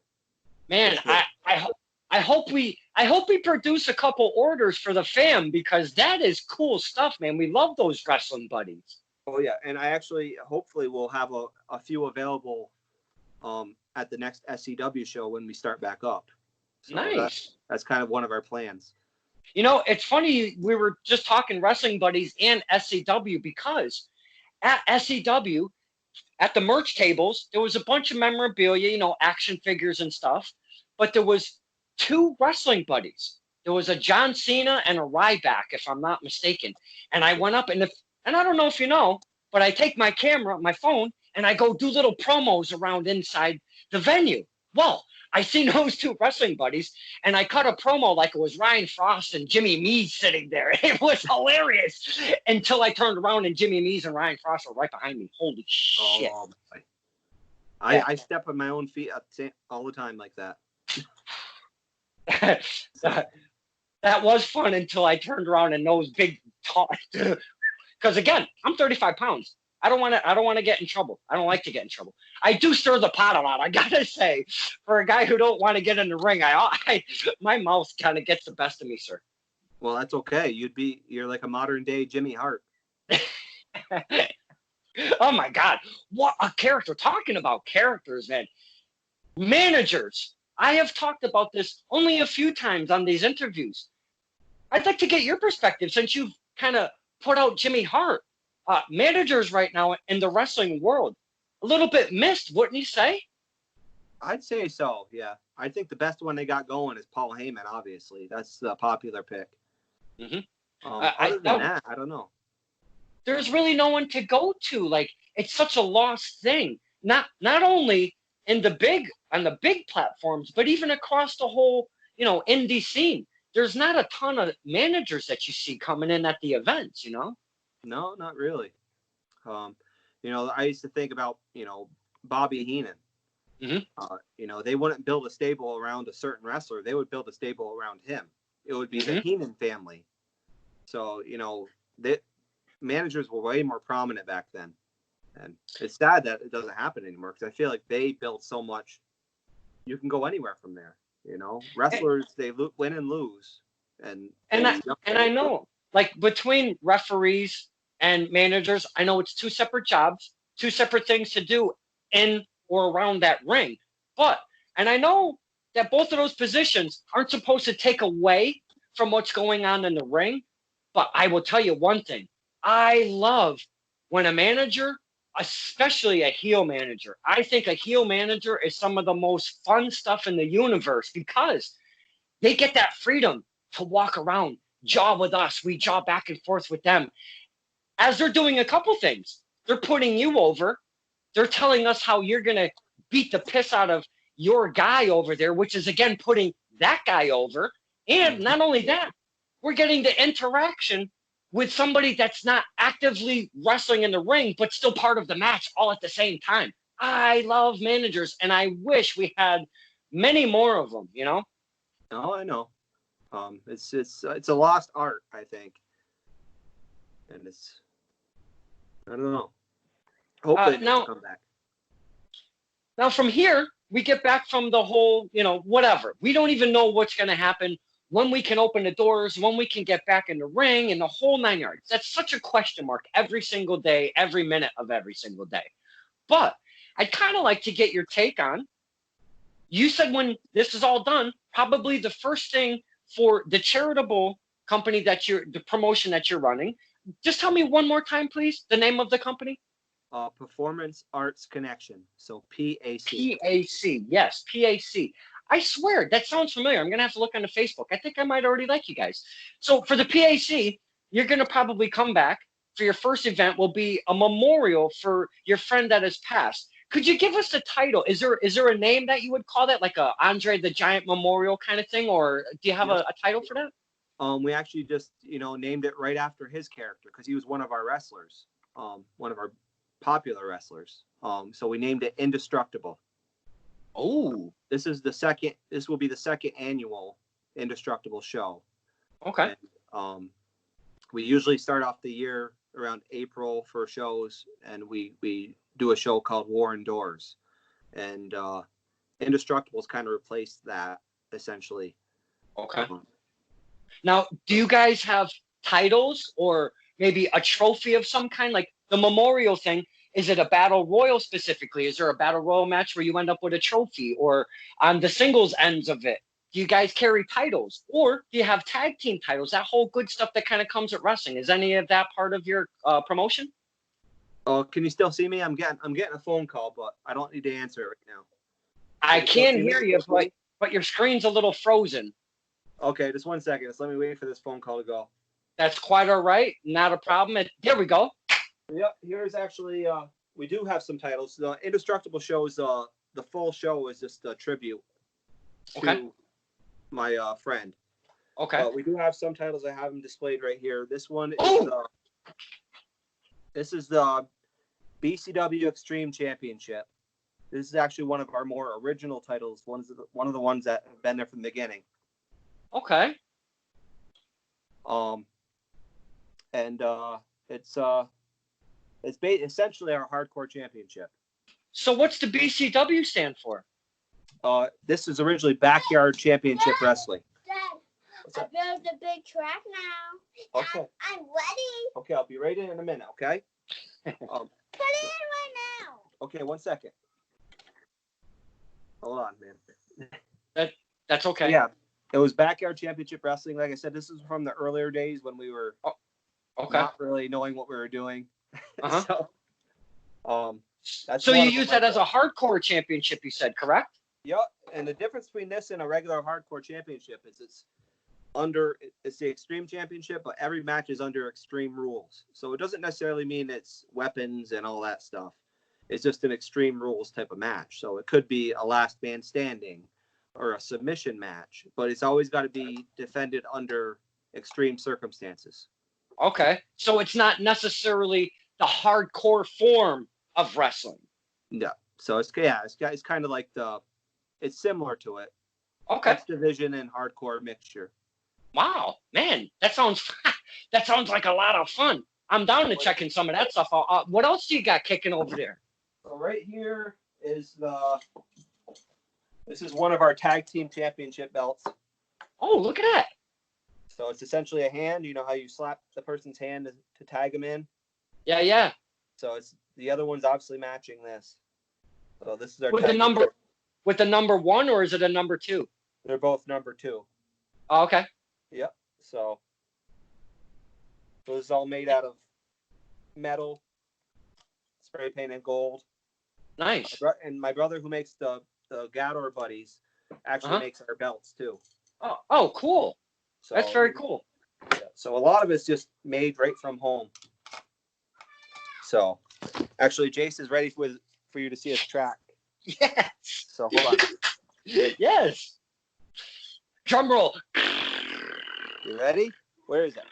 [SPEAKER 1] Man, I hope we produce a couple orders for the fam, because that is cool stuff, man. We love those Wrestling Buddies.
[SPEAKER 2] Oh yeah, and I actually hopefully will have a few available at the next SCW show when we start back up. So
[SPEAKER 1] Nice.
[SPEAKER 2] That's kind of one of our plans.
[SPEAKER 1] You know, it's funny, we were just talking Wrestling Buddies and SCW, because at SCW, at the merch tables, there was a bunch of memorabilia, you know, action figures and stuff, but there was 2 Wrestling Buddies. There was a John Cena and a Ryback, if I'm not mistaken. And I went up, and And I don't know if you know, but I take my camera, my phone, and I go do little promos around inside the venue. Well, I seen those two wrestling buddies, and I cut a promo like it was Ryan Frost and Jimmy Mees sitting there. It was hilarious until I turned around and Jimmy Mees and Ryan Frost were right behind me. Holy shit.
[SPEAKER 2] Oh, I step on my own feet all the time like that.
[SPEAKER 1] That was fun until I turned around and those big tall. Because again, I'm 35 pounds. I don't want to get in trouble. I don't like to get in trouble. I do stir the pot a lot. I gotta say, for a guy who don't want to get in the ring, my mouth kind of gets the best of me, sir.
[SPEAKER 2] Well, that's okay. You're like a modern day Jimmy Hart.
[SPEAKER 1] Oh my God, what a character! Talking about characters, man. Managers. I have talked about this only a few times on these interviews. I'd like to get your perspective since you've kind of put out Jimmy Hart. Managers right now in the wrestling world, a little bit missed, wouldn't you say?
[SPEAKER 2] I'd say so, yeah. I think the best one they got going is Paul Heyman, obviously. That's the popular pick.
[SPEAKER 1] Mm-hmm.
[SPEAKER 2] Other than that, I don't know.
[SPEAKER 1] There's really no one to go to. Like, it's such a lost thing. Not only on the big platforms, but even across the whole, indie scene. There's not a ton of managers that you see coming in at the events,
[SPEAKER 2] No, not really. I used to think about, Bobby Heenan.
[SPEAKER 1] Mm-hmm.
[SPEAKER 2] They wouldn't build a stable around a certain wrestler. They would build a stable around him. It would be the Heenan family. So, managers were way more prominent back then. And it's sad that it doesn't happen anymore because I feel like they built so much. You can go anywhere from there. Wrestlers, they win and lose. And
[SPEAKER 1] I know, like, between referees and managers, I know it's two separate jobs, two separate things to do in or around that ring. And I know that both of those positions aren't supposed to take away from what's going on in the ring. But I will tell you one thing. I love when a manager, especially a heel manager, I think a heel manager is some of the most fun stuff in the universe because they get that freedom to walk around, jaw with us. We jaw back and forth with them. As they're doing a couple things, they're putting you over. They're telling us how you're going to beat the piss out of your guy over there, which is, again, putting that guy over. And not only that, we're getting the interaction with somebody that's not actively wrestling in the ring, but still part of the match all at the same time. I love managers, and I wish we had many more of them,
[SPEAKER 2] Oh, I know. It's a lost art, I think. And I don't know. Hopefully it will come back.
[SPEAKER 1] Now from here, we get back from the whole, whatever. We don't even know what's going to happen, when we can open the doors, when we can get back in the ring, and the whole 9 yards. That's such a question mark every single day, every minute of every single day. But I'd kind of like to get your take on, you said when this is all done, probably the first thing for the charitable company the promotion that you're running. Just tell me one more time, please, the name of the company.
[SPEAKER 2] Performance Arts Connection. So PAC.
[SPEAKER 1] PAC. Yes, PAC. I swear, that sounds familiar. I'm going to have to look on the Facebook. I think I might already like you guys. So for the PAC, you're going to probably come back for your first event will be a memorial for your friend that has passed. Could you give us the title? Is there a name that you would call that, like a Andre the Giant Memorial kind of thing? Or do you have a title for that?
[SPEAKER 2] We actually just, named it right after his character because he was one of our wrestlers, one of our popular wrestlers. So we named it Indestructible.
[SPEAKER 1] Oh,
[SPEAKER 2] this will be the second annual Indestructible show.
[SPEAKER 1] Okay.
[SPEAKER 2] And, we usually start off the year around April for shows, and we do a show called War Indoors. And Indestructibles kind of replaced that, essentially.
[SPEAKER 1] Okay. Now, do you guys have titles or maybe a trophy of some kind? Like the memorial thing, is it a battle royal specifically? Is there a battle royal match where you end up with a trophy? Or on the singles ends of it, do you guys carry titles? Or do you have tag team titles? That whole good stuff that kind of comes with wrestling. Is any of that part of your promotion?
[SPEAKER 2] Oh, can you still see me? I'm getting a phone call, but I don't need to answer it right now.
[SPEAKER 1] I can hear you, but your screen's a little frozen.
[SPEAKER 2] Okay, just 1 second. Just let me wait for this phone call to go.
[SPEAKER 1] That's quite all right. Not a problem. There we go.
[SPEAKER 2] Yep. Here's actually we do have some titles. The Indestructible shows the full show is just a tribute to my friend.
[SPEAKER 1] Okay.
[SPEAKER 2] But we do have some titles. I have them displayed right here. This one is the BCW Extreme Championship. This is actually one of our more original titles. One of the ones that have been there from the beginning.
[SPEAKER 1] Okay.
[SPEAKER 2] And it's essentially our hardcore championship.
[SPEAKER 1] So what's the BCW stand for?
[SPEAKER 2] This is originally Backyard Championship Wrestling.
[SPEAKER 3] Dad, I built a big track now.
[SPEAKER 2] Okay.
[SPEAKER 3] I'm ready.
[SPEAKER 2] Okay, I'll be right in a minute, okay?
[SPEAKER 3] Put it in right now.
[SPEAKER 2] Okay, 1 second. Hold on, man.
[SPEAKER 1] That's okay.
[SPEAKER 2] Yeah, it was Backyard Championship Wrestling. Like I said, this is from the earlier days when we were not really knowing what we were doing.
[SPEAKER 1] Uh-huh.
[SPEAKER 2] That's
[SPEAKER 1] so you use that as a hardcore championship, you said, correct?
[SPEAKER 2] Yep. And the difference between this and a regular hardcore championship is it's the Extreme Championship, but every match is under Extreme rules. So it doesn't necessarily mean it's weapons and all that stuff. It's just an Extreme rules type of match. So it could be a last man standing or a submission match, but it's always got to be defended under extreme circumstances.
[SPEAKER 1] Okay. So it's not necessarily the hardcore form of wrestling.
[SPEAKER 2] Yeah. So it's kind of like it's similar to it.
[SPEAKER 1] Okay.
[SPEAKER 2] X Division and hardcore mixture.
[SPEAKER 1] Wow, man, that sounds like a lot of fun. I'm down to checking some of that stuff out. What else do you got kicking over there?
[SPEAKER 2] So right here is this is one of our tag team championship belts.
[SPEAKER 1] Oh, look at that.
[SPEAKER 2] So it's essentially a hand. You know how you slap the person's hand to tag them in?
[SPEAKER 1] Yeah.
[SPEAKER 2] So it's the other one's obviously matching this. So this is our
[SPEAKER 1] with the number 1, or is it a number 2?
[SPEAKER 2] They're both number 2.
[SPEAKER 1] Oh, okay.
[SPEAKER 2] Yep. So this is all made out of metal, spray painted gold.
[SPEAKER 1] Nice.
[SPEAKER 2] And my brother, who makes the Gador buddies, actually makes our belts too.
[SPEAKER 1] Oh, cool.
[SPEAKER 2] So,
[SPEAKER 1] that's very cool.
[SPEAKER 2] Yeah, so a lot of it's just made right from home. So actually, Jace is ready for you to see his track.
[SPEAKER 1] Yes.
[SPEAKER 2] So hold on.
[SPEAKER 1] Yes. Drum roll.
[SPEAKER 2] You ready? Where is it?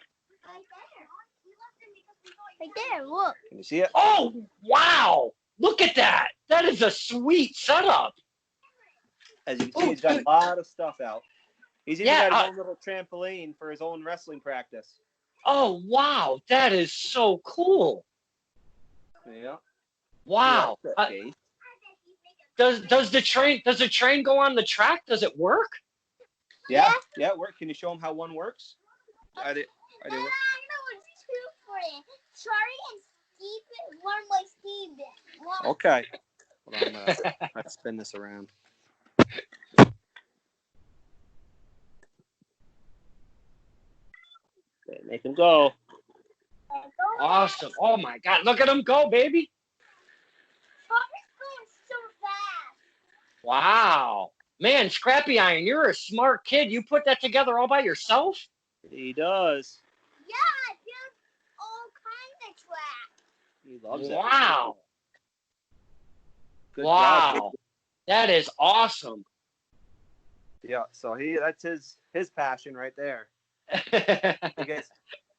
[SPEAKER 3] Right there, look.
[SPEAKER 2] Can you see it?
[SPEAKER 1] Oh, wow. Look at that. That is a sweet setup.
[SPEAKER 2] As you can see, he's got a lot of stuff out. He's even got his own little trampoline for his own wrestling practice.
[SPEAKER 1] Oh, wow. That is so cool.
[SPEAKER 2] Yeah.
[SPEAKER 1] Wow. Does the train go on the track? Does it work?
[SPEAKER 2] Yeah, work. Can you show them how one works? I do.
[SPEAKER 3] I know it's 2 for it. Charlie and Steve, one by Steve.
[SPEAKER 2] Okay. Hold on, I'm gonna try to spin this around. Okay, make him go.
[SPEAKER 1] Awesome. Oh my God. Look at him go, baby.
[SPEAKER 3] Bobby's going so fast.
[SPEAKER 1] Wow. Man, Scrappy Iron, you're a smart kid. You put that together all by yourself?
[SPEAKER 2] He does.
[SPEAKER 3] Yeah, I built all kinds of tracks.
[SPEAKER 2] He loves it.
[SPEAKER 1] Wow.
[SPEAKER 2] Good
[SPEAKER 1] wow.
[SPEAKER 2] job.
[SPEAKER 1] That is awesome.
[SPEAKER 2] Yeah, so that's his passion right there.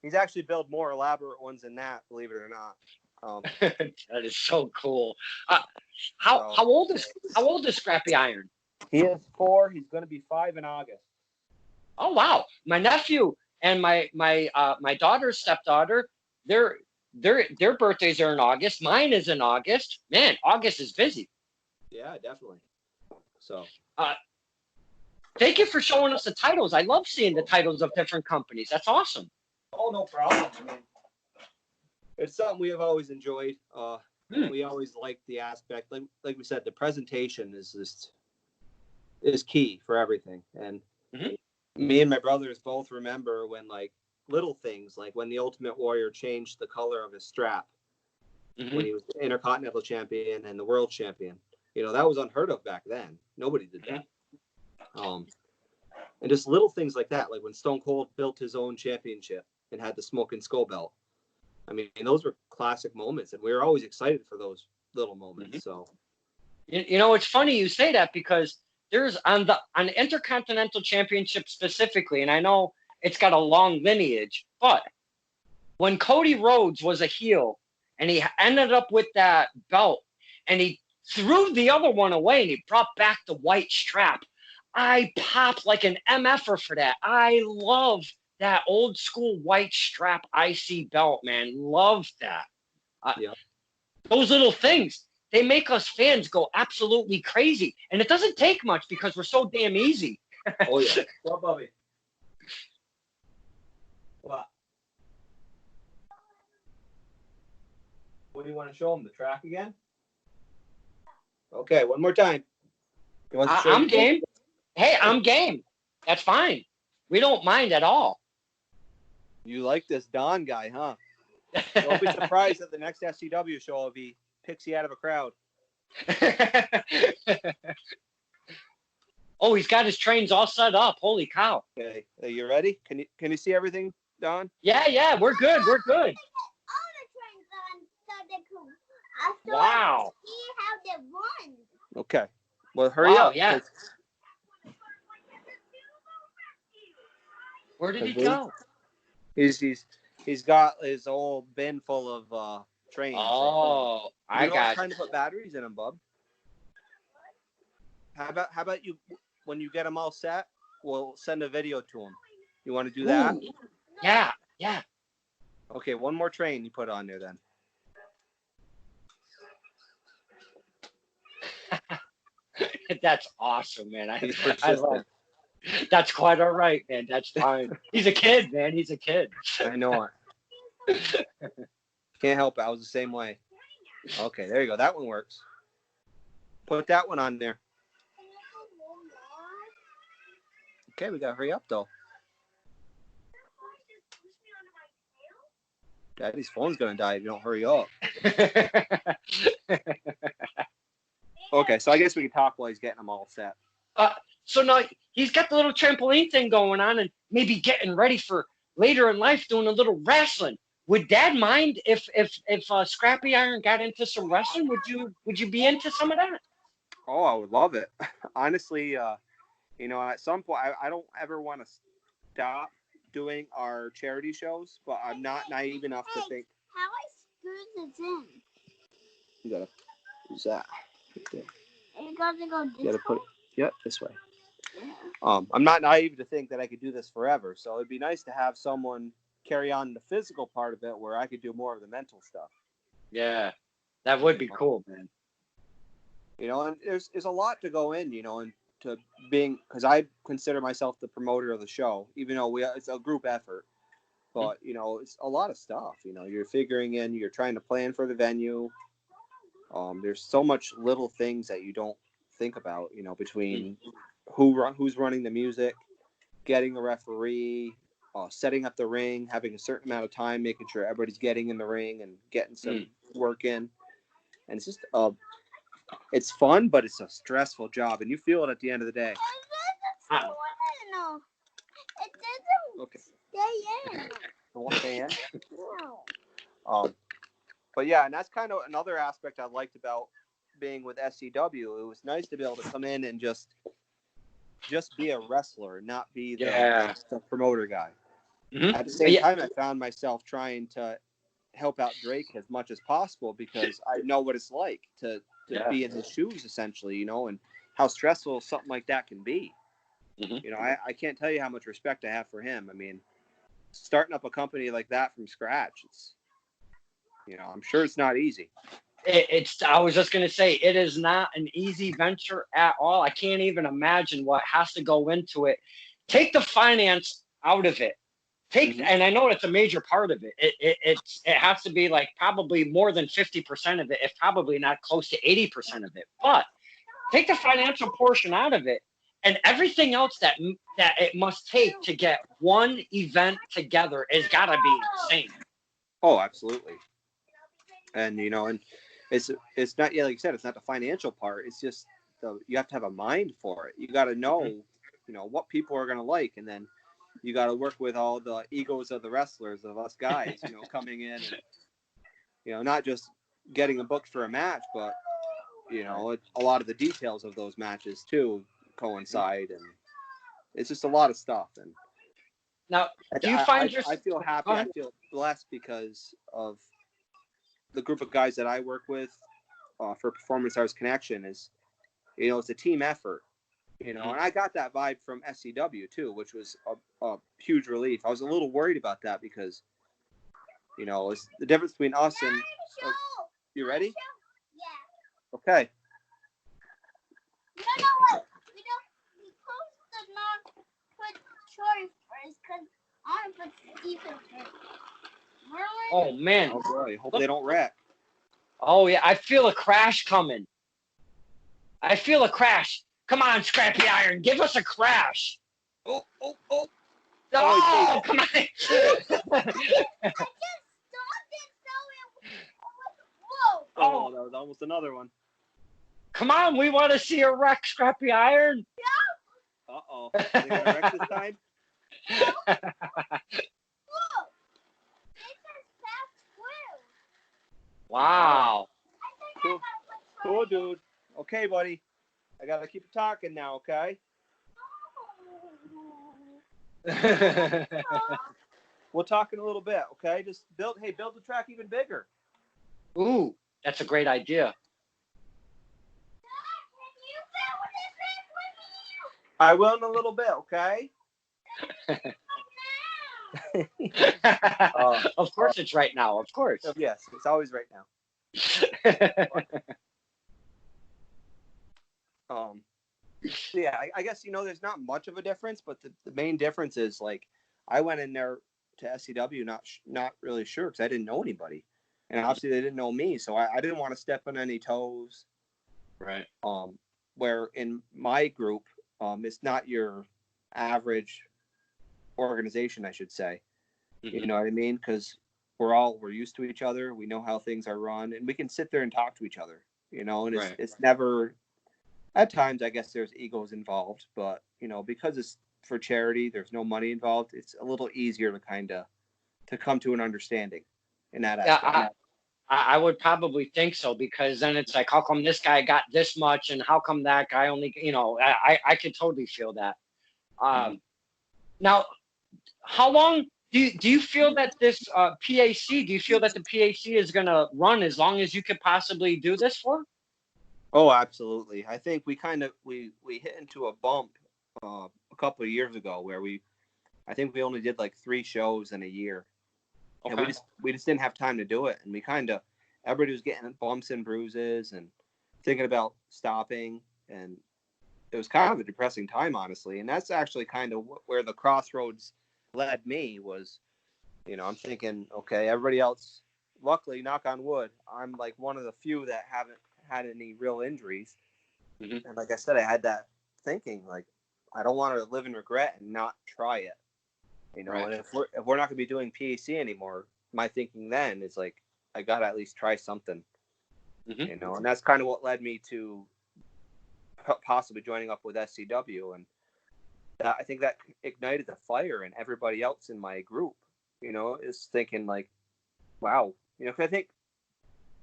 [SPEAKER 2] He's actually built more elaborate ones than that, believe it or not.
[SPEAKER 1] That is so cool. How old is Scrappy Iron?
[SPEAKER 2] He is 4. He's going to be 5 in August.
[SPEAKER 1] Oh wow! My nephew and my daughter's stepdaughter, their birthdays are in August. Mine is in August. Man, August is busy.
[SPEAKER 2] Yeah, definitely. So.
[SPEAKER 1] Thank you for showing us the titles. I love seeing the titles of different companies. That's awesome.
[SPEAKER 2] Oh, no problem. I mean, it's something we have always enjoyed. We always like the aspect, like we said, the presentation is key for everything. And me and my brothers both remember when little things, like when the Ultimate Warrior changed the color of his strap when he was the Intercontinental Champion and the World Champion. You know, that was unheard of back then. Nobody did that. And just little things like that, like when Stone Cold built his own championship. and had the smoking skull belt. I mean, those were classic moments, and we were always excited for those little moments. So,
[SPEAKER 1] it's funny you say that, because there's on the Intercontinental Championship specifically, and I know it's got a long lineage, but when Cody Rhodes was a heel and he ended up with that belt and he threw the other one away and he brought back the white strap, I popped like an MFer for that. I love that old school white strap IC belt, man. Love that.
[SPEAKER 2] yeah.
[SPEAKER 1] Those little things, they make us fans go absolutely crazy. And it doesn't take much because we're so damn easy.
[SPEAKER 2] Oh, yeah. What, Bubby? What? What do you want to show them? The track again? Okay, one more time. You want to show
[SPEAKER 1] I'm
[SPEAKER 2] them?
[SPEAKER 1] game. Hey, I'm game. That's fine. We don't mind at all.
[SPEAKER 2] You like this Don guy, huh? Don't be surprised at the next SCW show if he picks you out of a crowd.
[SPEAKER 1] Oh, he's got his trains all set up. Holy cow.
[SPEAKER 2] Okay, are you ready? Can you see everything, Don?
[SPEAKER 1] Yeah, we're good. We're good.
[SPEAKER 3] All the trains on, so they could. I still
[SPEAKER 1] Wow.
[SPEAKER 3] see how they run.
[SPEAKER 2] Okay. Well, hurry
[SPEAKER 1] Wow,
[SPEAKER 2] up.
[SPEAKER 1] yeah. Where did he go?
[SPEAKER 2] He's got his old bin full of trains.
[SPEAKER 1] Oh, I got
[SPEAKER 2] trying to put batteries in them, bub. How about you, when you get them all set, we'll send a video to him. You want to do that?
[SPEAKER 1] Ooh, yeah.
[SPEAKER 2] Okay, one more train you put on there then.
[SPEAKER 1] That's awesome, man.
[SPEAKER 2] He's
[SPEAKER 1] I
[SPEAKER 2] persistent.
[SPEAKER 1] love. That's quite all right, man. That's fine. He's a kid, man. He's a kid.
[SPEAKER 2] I know it. Can't help it. I was the same way. Okay, there you go. That one works. Put that one on there. Okay, we gotta hurry up though. Daddy's phone's gonna die if you don't hurry up. Okay, so I guess we can talk while he's getting them all set.
[SPEAKER 1] So now he's got the little trampoline thing going on, and maybe getting ready for later in life doing a little wrestling. Would Dad mind if Scrappy Iron got into some wrestling? Would you be into some of that?
[SPEAKER 2] Oh, I would love it. Honestly, at some point, I don't ever want to stop doing our charity shows, but I'm not naive enough to think.
[SPEAKER 3] How I screwed this in?
[SPEAKER 2] You gotta use that. Right
[SPEAKER 3] You gotta go this
[SPEAKER 2] you gotta put
[SPEAKER 3] way?
[SPEAKER 2] it, this way.
[SPEAKER 3] Yeah.
[SPEAKER 2] I'm not naive to think that I could do this forever, so it'd be nice to have someone carry on the physical part of it where I could do more of the mental stuff.
[SPEAKER 1] Yeah, that would be cool, man.
[SPEAKER 2] And there's a lot to go in, and to being, because I consider myself the promoter of the show, even though it's a group effort. But it's a lot of stuff. You're figuring in, you're trying to plan for the venue. There's so much little things that you don't think about. Between who's running the music, getting a referee, setting up the ring, having a certain amount of time, making sure everybody's getting in the ring and getting some work in. And it's just it's fun, but it's a stressful job, and you feel it at the end of the day.
[SPEAKER 3] No. It doesn't
[SPEAKER 2] Okay.
[SPEAKER 3] stay in.
[SPEAKER 2] It won't stay in?
[SPEAKER 3] No.
[SPEAKER 2] But yeah, and that's kind of another aspect I liked about being with SCW. It was nice to be able to come in and just be a wrestler, not be the promoter guy.
[SPEAKER 1] Mm-hmm.
[SPEAKER 2] At the same time, I found myself trying to help out Drake as much as possible because I know what it's like to be in his shoes, essentially, and how stressful something like that can be.
[SPEAKER 1] Mm-hmm.
[SPEAKER 2] I can't tell you how much respect I have for him. I mean, starting up a company like that from scratch, it's, I'm sure it's not easy.
[SPEAKER 1] I was just going to say, it is not an easy venture at all. I can't even imagine what has to go into it. Take the finance out of it. And I know it's a major part of it. It has to be like probably more than 50% of it, if probably not close to 80% of it. But take the financial portion out of it, and everything else that it must take to get one event together has got to be insane.
[SPEAKER 2] Oh, absolutely. And and it's not, like you said, it's not the financial part. It's just you have to have a mind for it. You got to know what people are going to like, and then you got to work with all the egos of the wrestlers, of us guys, coming in and, not just getting them booked for a match, but, a lot of the details of those matches too coincide, and it's just a lot of stuff. And
[SPEAKER 1] now, do you find
[SPEAKER 2] I feel happy. I feel blessed because of the group of guys that I work with for Performance Arts Connection. Is, it's a team effort, and I got that vibe from SCW too, which was a huge relief. I was a little worried about that because, it's the difference between us and. You ready?
[SPEAKER 3] Yeah.
[SPEAKER 2] Okay.
[SPEAKER 3] No, wait. We supposed to not put Troy first because I want to put Stephen first.
[SPEAKER 1] Oh, man.
[SPEAKER 2] Oh, boy. Hope they don't wreck.
[SPEAKER 1] Oh, yeah. I feel a crash coming. I feel a crash. Come on, Scrappy Iron. Give us a crash.
[SPEAKER 2] Oh.
[SPEAKER 1] Oh, come on.
[SPEAKER 3] I just stopped it so it whoa.
[SPEAKER 2] Oh, that was almost another one.
[SPEAKER 1] Come on. We want to see a wreck, Scrappy Iron.
[SPEAKER 2] Uh-oh. Are they going to wreck this time?
[SPEAKER 3] Whoa. This is fast twirl.
[SPEAKER 1] Wow.
[SPEAKER 2] Cool, dude. Okay, buddy. I got to keep talking now, okay? We'll talk in a little bit, okay? Just build the track even bigger.
[SPEAKER 1] Ooh, that's a great idea.
[SPEAKER 2] I will in a little bit, okay?
[SPEAKER 1] Of course it's right now, of course.
[SPEAKER 2] Yes, it's always right now. Yeah, I guess, there's not much of a difference, but the main difference is, like, I went in there to SCW not really sure because I didn't know anybody. And obviously they didn't know me, so I didn't want to step on any toes.
[SPEAKER 1] Right.
[SPEAKER 2] Where in my group, it's not your average organization, I should say. Mm-hmm. You know what I mean? Because we're used to each other. We know how things are run, and we can sit there and talk to each other. And it's never. At times, I guess there's egos involved, but because it's for charity, there's no money involved. It's a little easier to come to an understanding in that aspect.
[SPEAKER 1] Yeah, I would probably think so, because then it's like, how come this guy got this much and how come that guy only, I could totally feel that. Now, how long do you feel that this PAC, do you feel that the PAC is going to run as long as you could possibly do this for?
[SPEAKER 2] Oh, absolutely. I think we hit into a bump a couple of years ago where I think we only did like 3 shows in a year. Okay. And we just didn't have time to do it. And everybody was getting bumps and bruises and thinking about stopping. And it was kind of a depressing time, honestly. And that's actually kind of where the crossroads led me was, I'm thinking, okay, everybody else, luckily, knock on wood, I'm like one of the few that haven't had any real injuries. Mm-hmm. And like I said, I had that thinking, like, I don't want to live in regret and not try it. Right. And if we're not going to be doing PAC anymore, my thinking then is like, I got to at least try something. Mm-hmm. And that's kind of what led me to possibly joining up with SCW. And I think that ignited the fire in everybody else in my group, is thinking like, wow, 'cause I think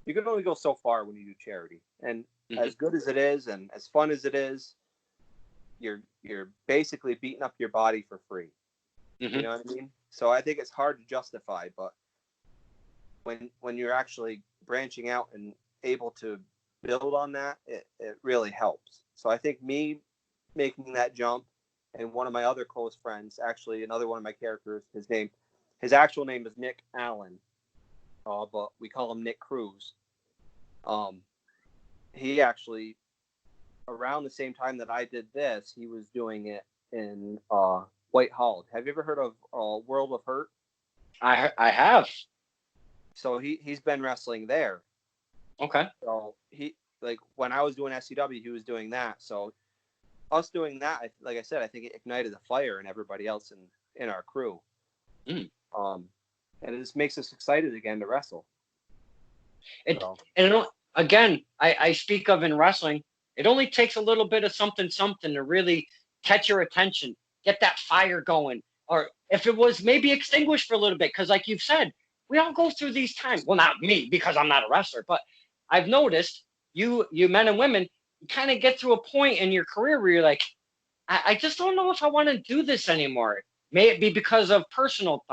[SPEAKER 2] you can only go so far when you do charity. And mm-hmm. as good as it is and as fun as it is, you're basically beating up your body for free. Mm-hmm. You know what I mean? So I think it's hard to justify, but when you're actually branching out and able to build on that, it really helps. So I think me making that jump, and one of my other close friends, actually another one of my characters, his actual name is Nick Allen, but we call him Nick Cruz. He actually, around the same time that I did this, he was doing it in Whitehall. Have you ever heard of World of Hurt?
[SPEAKER 1] I have.
[SPEAKER 2] So he's been wrestling there.
[SPEAKER 1] Okay.
[SPEAKER 2] So when I was doing SCW, he was doing that. So us doing that, like I said, I think it ignited the fire in everybody else in our crew. And it just makes us excited again to wrestle.
[SPEAKER 1] Again, I speak of in wrestling, it only takes a little bit of something to really catch your attention, get that fire going, or if it was maybe extinguished for a little bit, because like you've said, we all go through these times. Well, not me because I'm not a wrestler, but I've noticed you men and women, you kind of get to a point in your career where you're like, I just don't know if I want to do this anymore. May it be because of personal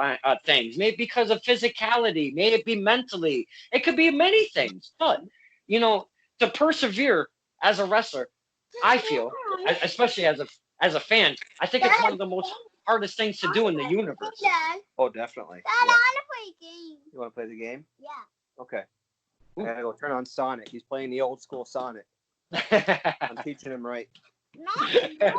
[SPEAKER 1] things, may it be because of physicality, may it be mentally. It could be many things, but to persevere as a wrestler, I feel, especially as a fan, I think it's one of the most hardest things to do in the universe.
[SPEAKER 3] Dad,
[SPEAKER 2] Oh, definitely.
[SPEAKER 3] Dad, I
[SPEAKER 2] Yeah.
[SPEAKER 3] want to play a game.
[SPEAKER 2] You want to play the game?
[SPEAKER 3] Yeah.
[SPEAKER 2] Okay. I gotta go turn on Sonic. He's playing the old school Sonic. I'm teaching him right.
[SPEAKER 3] Not the old school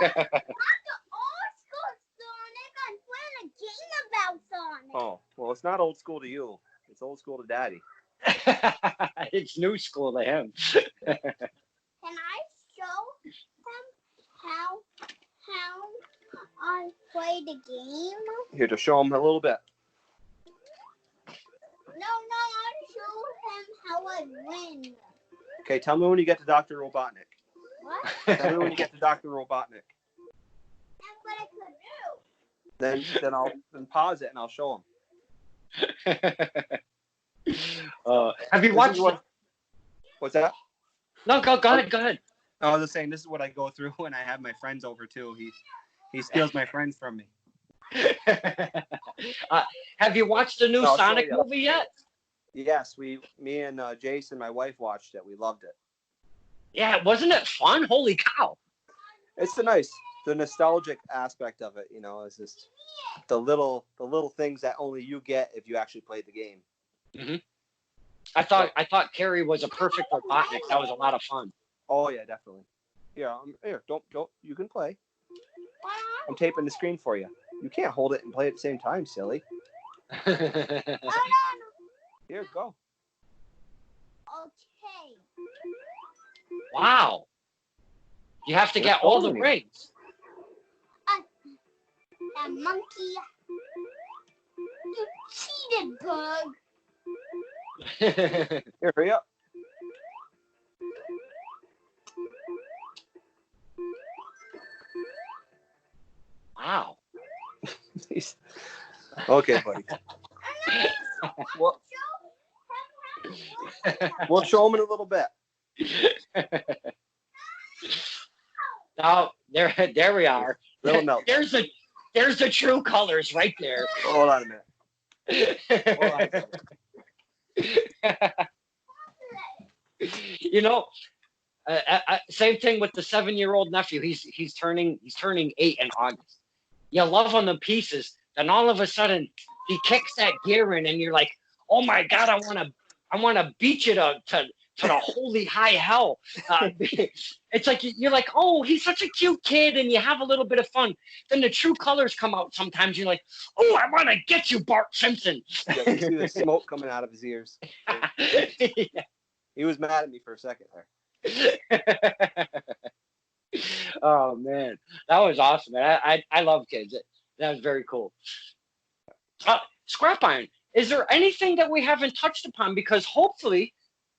[SPEAKER 3] Sonic. I'm playing a game about Sonic.
[SPEAKER 2] Oh, well, it's not old school to you. It's old school to Daddy.
[SPEAKER 1] It's new school to him.
[SPEAKER 3] Can I show him how I play the game?
[SPEAKER 2] Here, to show him a little bit.
[SPEAKER 3] No, I'll show him how I win.
[SPEAKER 2] Okay, tell me when you get to Dr. Robotnik.
[SPEAKER 3] What?
[SPEAKER 2] Tell me when you get to Dr. Robotnik.
[SPEAKER 3] That's what I could do.
[SPEAKER 2] Then I'll pause it and I'll show him.
[SPEAKER 1] Have you watched?
[SPEAKER 2] What's that?
[SPEAKER 1] No, go ahead. Go ahead.
[SPEAKER 2] I was just saying, this is what I go through when I have my friends over too. He steals my friends from me.
[SPEAKER 1] Have you watched the new
[SPEAKER 2] No, I'll show
[SPEAKER 1] Sonic
[SPEAKER 2] you.
[SPEAKER 1] movie yet?
[SPEAKER 2] Yes, me and Jason, my wife, watched it. We loved it.
[SPEAKER 1] Yeah, wasn't it fun? Holy cow!
[SPEAKER 2] It's the nostalgic aspect of it. Is just the little things that only you get if you actually played the game.
[SPEAKER 1] Mm-hmm. I thought Carrie was a perfect Robotnik. That was a lot of fun.
[SPEAKER 2] Oh yeah, definitely. Yeah, here, don't. You can play. I'm taping the screen for you. You can't hold it and play at the same time, silly. Here, go.
[SPEAKER 3] Okay.
[SPEAKER 1] Wow! You have to get all the rings.
[SPEAKER 3] A monkey. You cheated, bug.
[SPEAKER 2] Here, hurry up.
[SPEAKER 1] Wow.
[SPEAKER 2] Okay, buddy. We'll show him in a little bit.
[SPEAKER 1] Oh, there we are.
[SPEAKER 2] Little note.
[SPEAKER 1] There's the true colors right there.
[SPEAKER 2] Hold on a minute. Hold on a second.
[SPEAKER 1] Same thing with the 7-year-old nephew. He's turning 8 in August. You love on the pieces, then all of a sudden he kicks that gear in, and you're like, oh my god, I wanna beat you to the holy high hell. It's like you're like, oh, he's such a cute kid, and you have a little bit of fun. Then the true colors come out. Sometimes you're like, oh, I want to get you, Bart Simpson.
[SPEAKER 2] Yeah, you see the smoke coming out of his ears.
[SPEAKER 1] Yeah.
[SPEAKER 2] He was mad at me for a second there.
[SPEAKER 1] Oh man, that was awesome, man. I love kids. That was very cool. Scrap Iron, is there anything that we haven't touched upon? Because hopefully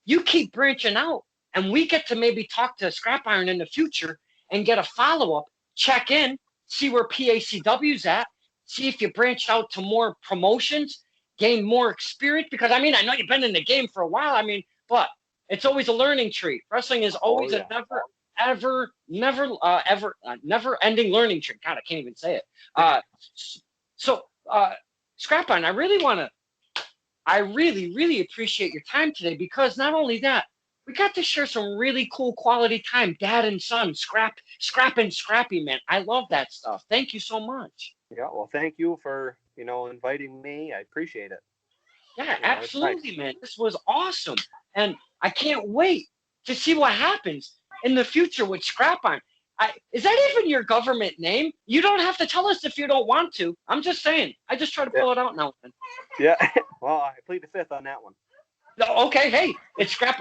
[SPEAKER 1] you keep branching out and we get to maybe talk to Scrap Iron in the future and get a follow-up, check in, see where PACW's at, see if you branch out to more promotions, gain more experience. Because I know you've been in the game for a while. But it's always a learning tree. Wrestling is always a never ending learning tree. God, I can't even say it. So Scrap Iron, I really appreciate your time today, because not only that, we got to share some really cool quality time, dad and son, Scrap and Scrappy, man. I love that stuff. Thank you so much.
[SPEAKER 2] Yeah, well, thank you for, inviting me. I appreciate it.
[SPEAKER 1] Yeah, absolutely, man. This was awesome. And I can't wait to see what happens in the future with Scrap Iron. Is that even your government name? You don't have to tell us if you don't want to. I'm just saying. I just try to pull it out now.
[SPEAKER 2] Yeah, well, I plead the fifth on that one.
[SPEAKER 1] No, okay, hey, it's Scrap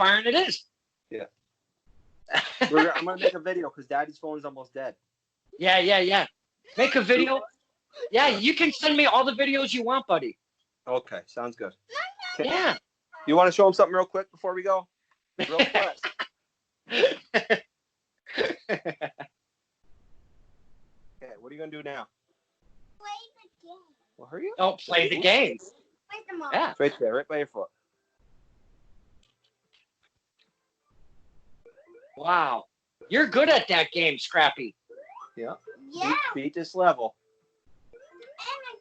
[SPEAKER 1] Iron it is.
[SPEAKER 2] Yeah. I'm going to make a video because Daddy's phone is almost dead.
[SPEAKER 1] Yeah. Make a video. Yeah, you can send me all the videos you want, buddy.
[SPEAKER 2] Okay, sounds good.
[SPEAKER 1] Yeah.
[SPEAKER 2] You want to show him something real quick before we go? Real quick. Okay, what are you going to do now?
[SPEAKER 3] game.
[SPEAKER 2] Well, hurry up.
[SPEAKER 1] Don't play the game.
[SPEAKER 3] Where's the mom?
[SPEAKER 1] Yeah.
[SPEAKER 2] It's right there, right by your foot.
[SPEAKER 1] Wow. You're good at that game, Scrappy.
[SPEAKER 2] Yeah.
[SPEAKER 3] Yeah.
[SPEAKER 2] Beat this level.
[SPEAKER 3] And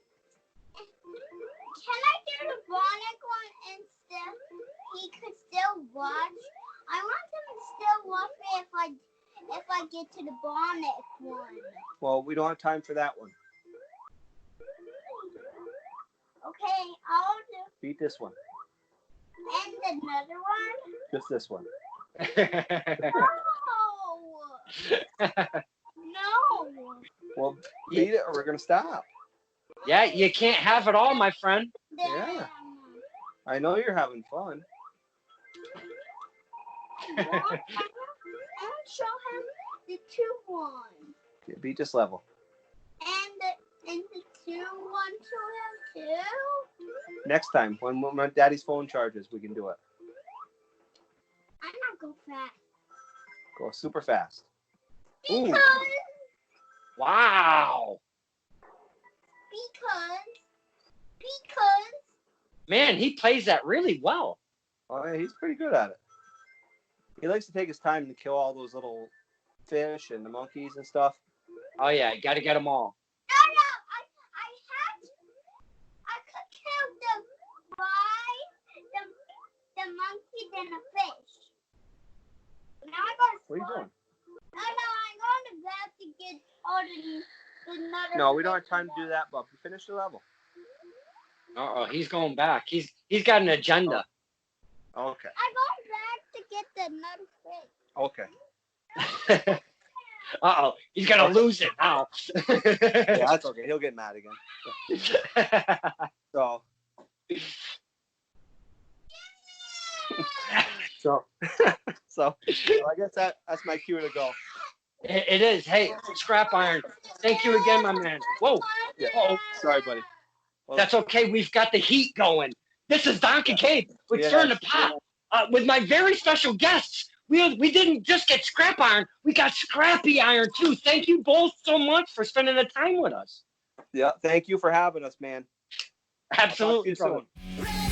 [SPEAKER 3] can I do the Bionic one and still he could still watch? I want him to still watch me if I get to the Bionic one.
[SPEAKER 2] Well, we don't have time for that one.
[SPEAKER 3] Okay, I'll do.
[SPEAKER 2] Beat this one.
[SPEAKER 3] And another one.
[SPEAKER 2] Just this one.
[SPEAKER 3] No.
[SPEAKER 2] Well, beat it or we're going to stop.
[SPEAKER 1] Yeah, you can't have it all, my friend.
[SPEAKER 2] Yeah. I know you're having fun.
[SPEAKER 3] I'll show him the 2-1.
[SPEAKER 2] Yeah, beat this level.
[SPEAKER 3] And the 2-1 to him too.
[SPEAKER 2] Next time, when my daddy's phone charges, we can do it.
[SPEAKER 3] I'm not go fast.
[SPEAKER 2] Go super fast. Ooh.
[SPEAKER 3] Because
[SPEAKER 1] Wow. Man, he plays that really well.
[SPEAKER 2] Oh, yeah, he's pretty good at it. He likes to take his time to kill all those little fish and the monkeys and stuff.
[SPEAKER 1] Oh, yeah, you got to get them all.
[SPEAKER 3] no, I could kill the fly, the monkey, and the fish. Now I got.
[SPEAKER 2] What are you doing?
[SPEAKER 3] No, I'm going to grab to get all the another.
[SPEAKER 2] No, we don't have time to do that, but finish the level.
[SPEAKER 1] Uh-oh, he's going back. He's got an agenda.
[SPEAKER 2] Okay.
[SPEAKER 3] I'm going back to get the another fish.
[SPEAKER 2] Okay.
[SPEAKER 1] Uh-oh, he's going to lose it now.
[SPEAKER 2] Yeah, that's okay. He'll get mad again. So. So I guess that's my cue to go.
[SPEAKER 1] It is. Hey, Scrap Iron, thank you again, my man. Whoa.
[SPEAKER 2] Yeah.
[SPEAKER 1] Uh-oh.
[SPEAKER 2] Sorry, buddy. Well,
[SPEAKER 1] That's okay. We've got the heat going. This is Don Kincaid with Stir in the Pot with my very special guests. We didn't just get Scrap Iron. We got Scrappy Iron, too. Thank you both so much for spending the time with us.
[SPEAKER 2] yeah. Thank you for having us, man.
[SPEAKER 1] Absolutely,
[SPEAKER 2] I'll talk to you
[SPEAKER 1] brother.
[SPEAKER 2] soon.